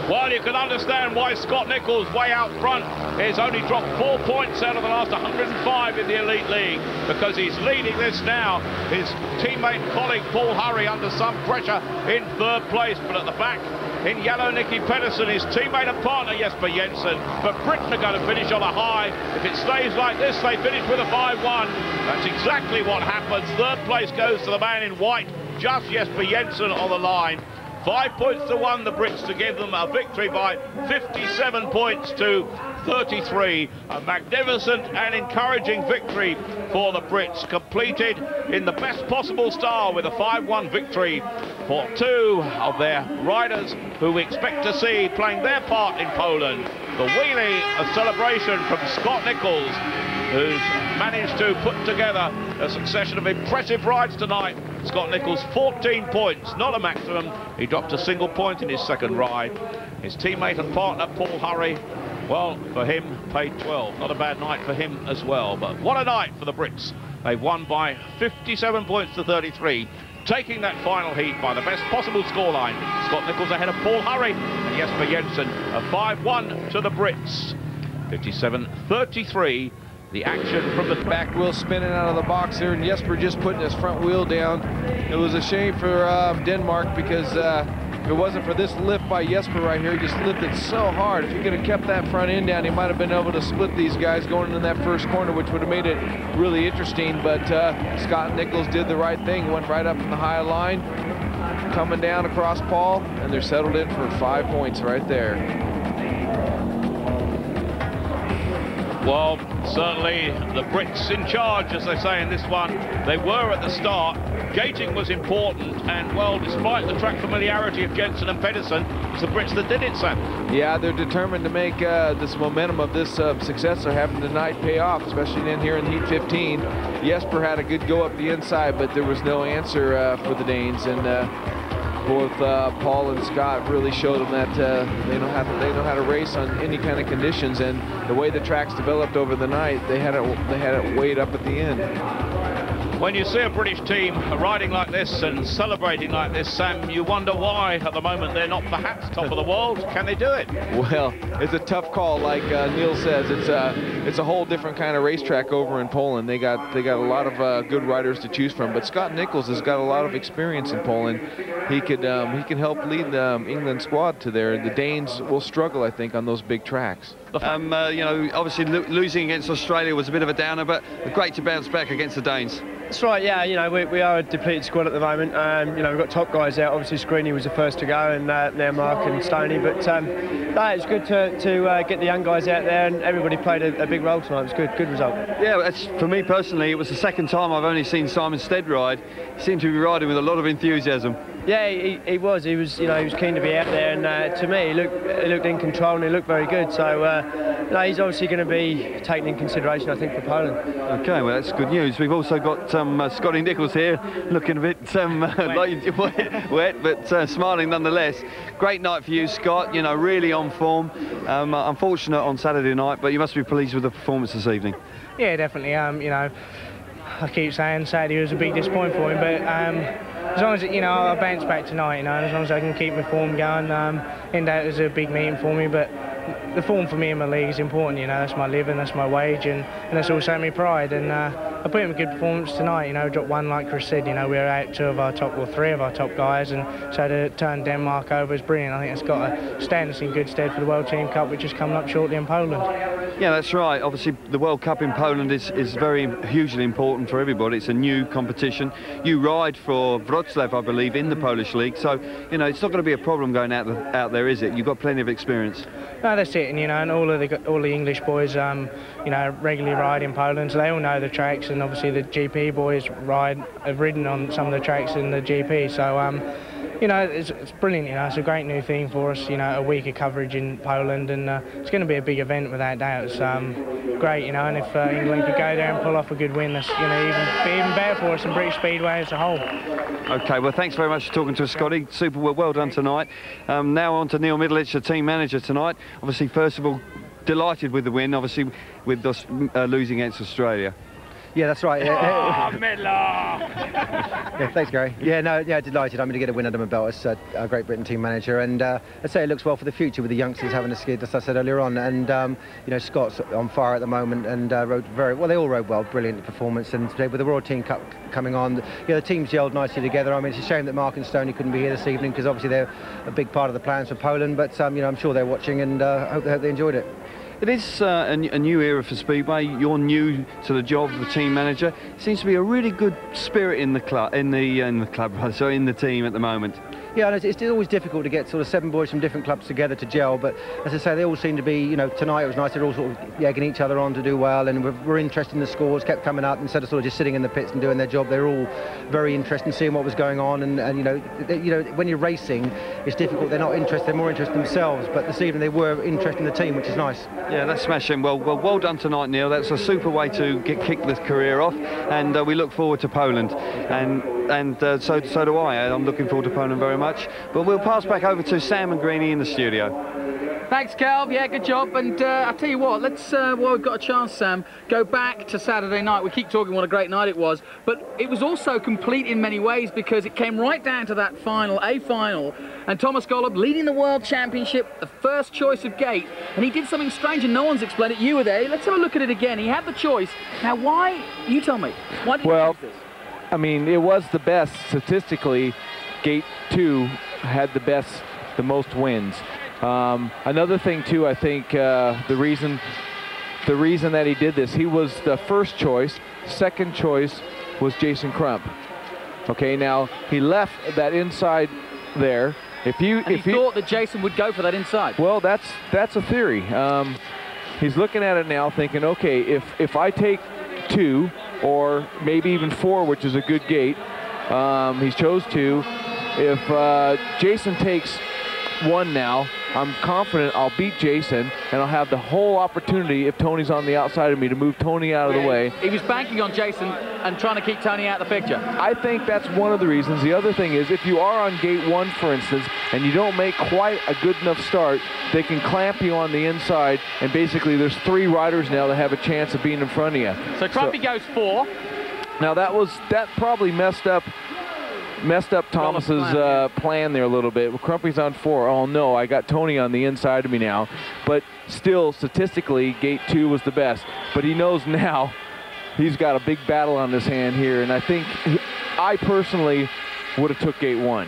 Well, you can understand why Scott Nichols, way out front, has only dropped 4 points out of the last 105 in the Elite League, because he's leading this now. His teammate and colleague Paul Hurry under some pressure in 3rd place, but at the back in yellow, Nicky Pedersen, his teammate and partner Jesper Jensen. But Britain are going to finish on a high. If it stays like this, they finish with a 5-1. That's exactly what happens. 3rd place goes to the man in white, just Jesper Jensen on the line. 5 points to 1, the Brits, to give them a victory by 57 points to 33. A magnificent and encouraging victory for the Brits, completed in the best possible style with a 5-1 victory for 2 of their riders who we expect to see playing their part in Poland. The wheelie, a celebration from Scott Nichols, who's managed to put together a succession of impressive rides tonight. Scott Nichols, 14 points, not a maximum. He dropped a single point in his 2nd ride. His teammate and partner, Paul Hurry, well, for him, paid 12. Not a bad night for him as well, but what a night for the Brits. They've won by 57 points to 33, taking that final heat by the best possible scoreline. Scott Nichols ahead of Paul Hurry, and Jesper Jensen, a 5-1 to the Brits. 57-33, the action from the back wheel spinning out of the box there, and Jesper just putting his front wheel down. It was a shame for Denmark, because if it wasn't for this lift by Jesper right here, he just lifted so hard. If he could have kept that front end down, he might have been able to split these guys going in that first corner, which would have made it really interesting. But Scott Nichols did the right thing, went right up from the high line, coming down across Paul, and they're settled in for 5 points right there. Well, certainly the Brits in charge, as they say in this one. They were at the start. Gating was important, and well, despite the track familiarity of Jensen and Pedersen, it's the Brits that did it, Sam. Yeah, they're determined to make this momentum of this success they're having tonight pay off, especially in here in Heat 15. Jesper had a good go up the inside, but there was no answer for the Danes, and both Paul and Scott really showed them that they know how to race on any kind of conditions, and the way the tracks developed over the night, they had it weighed up at the end. When you see a British team riding like this and celebrating like this, Sam, you wonder why at the moment they're not perhaps top of the world. Can they do it? Well, it's a tough call, like Neil says. It's a whole different kind of racetrack over in Poland. They got a lot of good riders to choose from. But Scott Nichols has got a lot of experience in Poland. He can help lead the England squad to there. The Danes will struggle, I think, on those big tracks. You know, obviously losing against Australia was a bit of a downer, but great to bounce back against the Danes. That's right, yeah, you know, we are a depleted squad at the moment. You know, we've got top guys out. Obviously, Screeney was the first to go, and now Mark and Stoney. But no, it's good to get the young guys out there, and everybody played a big role tonight. It was good result. Yeah, for me personally, it was the second time I've only seen Simon Stead ride. He seemed to be riding with a lot of enthusiasm. Yeah, he was, you know, he was keen to be out there, and to me, he looked in control and he looked very good. So, no, he's obviously going to be taken in consideration, I think, for Poland. Okay, well, that's good news. We've also got Scotty Nichols here, looking a bit wet, but smiling nonetheless. Great night for you, Scott. You know, really on form. Unfortunate on Saturday night, but you must be pleased with the performance this evening. Yeah, definitely. You know, I keep saying Saturday was a big disappointment for him, but as long as, you know, I bounce back tonight, you know, and as long as I can keep my form going, in that was a big meeting for me, but the form for me in my league is important, you know, that's my living, that's my wage, and that's also my pride, and I put in a good performance tonight, you know, dropped one like Chris said, you know, we were out three of our top guys, and so to turn Denmark over is brilliant. I think it's got to stand us in good stead for the World Team Cup, which is coming up shortly in Poland. Yeah, that's right. Obviously, the World Cup in Poland is very hugely important for everybody. It's a new competition. You ride for Wrocław, I believe, in the Polish league, so, you know, it's not going to be a problem going out there, is it? You've got plenty of experience. No, that's it, and you know, and all the English boys, you know, regularly ride in Poland, so they all know the tracks, and obviously the GP boys have ridden on some of the tracks in the GP, so you know, it's brilliant. You know, it's a great new thing for us. You know, a week of coverage in Poland, and it's going to be a big event without doubt. It's great, you know, and if England could go there and pull off a good win, that's going to be even better for us and British Speedway as a whole. Okay, well, thanks very much for talking to us, Scotty. Super, well done tonight. Now on to Neil Middleditch, the team manager tonight. Obviously, first of all, delighted with the win, obviously, with us losing against Australia. Yeah, that's right. Oh, Midler! Yeah, thanks, Gary. Yeah, no, yeah, delighted. I'm going to get a win under my belt as a Great Britain team manager, and I'd say it looks well for the future with the youngsters having a skid, as I said earlier on. And you know, Scott's on fire at the moment, and rode very well. They all rode well, brilliant performance. And today with the World Team Cup coming on, you know, the team's gelled nicely together. I mean, it's a shame that Mark and Stoney couldn't be here this evening, because obviously they're a big part of the plans for Poland. But you know, I'm sure they're watching, and I hope they enjoyed it. It is a new era for Speedway. You're new to the job of the team manager. Seems to be a really good spirit in the club, in the team at the moment. Yeah, and it's always difficult to get sort of 7 boys from different clubs together to gel, but as I say, they all seem to be, you know, tonight it was nice, they're all sort of egging each other on to do well, and we're interested in the scores, kept coming up, instead of sort of just sitting in the pits and doing their job. They're all very interested in seeing what was going on, and you know, when you're racing, it's difficult, they're not interested, they're more interested in themselves, but this evening they were interested in the team, which is nice. Yeah, that's smashing. Well done tonight, Neil. That's a super way to kick this career off, and we look forward to Poland, and so do I. I'm looking forward to Poland very much, but we'll pass back over to Sam and Greenie in the studio. Thanks, Calv. Yeah, good job. And I tell you what, let's, while we've got a chance, Sam, go back to Saturday night. We keep talking what a great night it was, but it was also complete in many ways because it came right down to that final, and Thomas Golub leading the World Championship, the first choice of gate, and he did something strange and no one's explained it. You were there. Let's have a look at it again. He had the choice. Now, why? You tell me. Why did he choose this? I mean, it was the best statistically. Gate 2 had the most wins. Another thing too, I think the reason that he did this, he was the first choice. Second choice was Jason Crump. Okay, now he left that inside there. If you thought that Jason would go for that inside. Well, that's a theory. He's looking at it now, thinking, okay, if I take 2 or maybe even 4, which is a good gate, he chose 2. If Jason takes 1 now, I'm confident I'll beat Jason, and I'll have the whole opportunity, if Tony's on the outside of me, to move Tony out of the way. He was banking on Jason and trying to keep Tony out of the picture. I think that's one of the reasons. The other thing is, if you are on gate 1, for instance, and you don't make quite a good enough start, they can clamp you on the inside, and basically there's 3 riders now that have a chance of being in front of you. So Crumpy goes 4. Now that probably messed up Thomas's plan there a little bit. Well, Crumpy's on 4. Oh no, I got Tony on the inside of me now. But still, statistically, gate 2 was the best. But he knows now he's got a big battle on his hand here, and I think I personally would have took gate 1.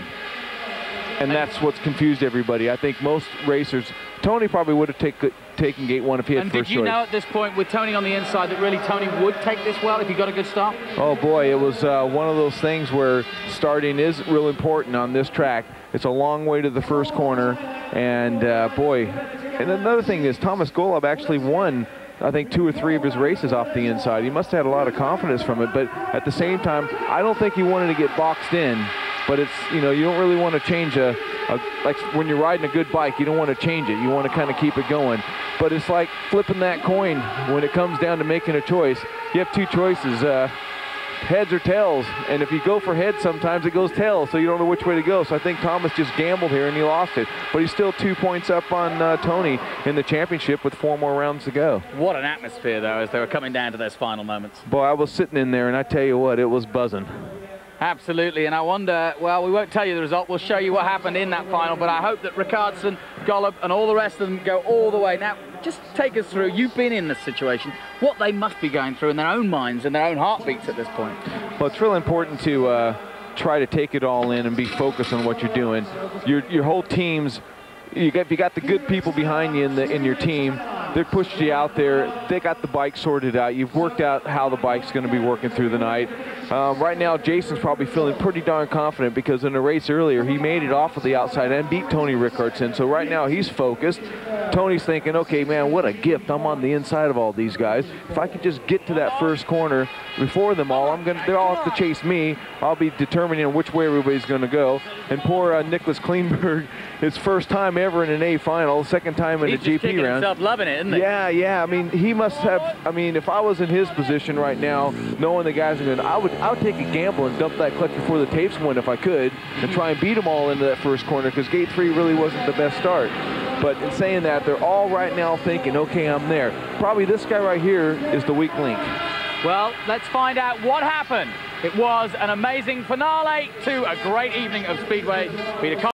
And that's what's confused everybody. I think most racers, Tony probably would have taken gate 1 if he had first choice. And did you know at this point, with Tony on the inside, that really Tony would take this well if he got a good start? Oh boy, it was one of those things where starting is real important on this track. It's a long way to the first corner, and boy. And another thing is, Thomas Golub actually won, I think, 2 or 3 of his races off the inside. He must have had a lot of confidence from it, but at the same time, I don't think he wanted to get boxed in. But it's, you know, you don't really want to change like when you're riding a good bike, you don't want to change it. You want to kind of keep it going. But it's like flipping that coin when it comes down to making a choice. You have 2 choices, heads or tails. And if you go for heads, sometimes it goes tails, so you don't know which way to go. So I think Thomas just gambled here and he lost it. But he's still 2 points up on Tony in the championship with 4 more rounds to go. What an atmosphere, though, as they were coming down to those final moments. Boy, I was sitting in there, and I tell you what, it was buzzing. Absolutely, and I wonder, well, we won't tell you the result. We'll show you what happened in that final, but I hope that Rickardsson, Golub, and all the rest of them go all the way. Now, just take us through. You've been in this situation. What they must be going through in their own minds and their own heartbeats at this point. Well, it's real important to try to take it all in and be focused on what you're doing. Your whole team's, you got the good people behind you in your team. They pushed you out there. They got the bike sorted out. You've worked out how the bike's going to be working through the night. Right now, Jason's probably feeling pretty darn confident because in the race earlier, he made it off of the outside and beat Tony Rickardsson. So right now, he's focused. Tony's thinking, okay, man, what a gift. I'm on the inside of all these guys. If I could just get to that first corner before them all, they'll all have to chase me. I'll be determining which way everybody's going to go. And poor Nicholas Kleinberg, his first time ever in an A final, second time in a GP round. Himself loving it, isn't he? Yeah. I mean, he must have. I mean, if I was in his position right now, knowing the guys are going, I would take a gamble and dump that clutch before the tapes went if I could, and try and beat them all into that first corner because gate 3 really wasn't the best start. But in saying that, they're all right now thinking, okay, I'm there. Probably this guy right here is the weak link. Well, let's find out what happened. It was an amazing finale to a great evening of Speedway. Peter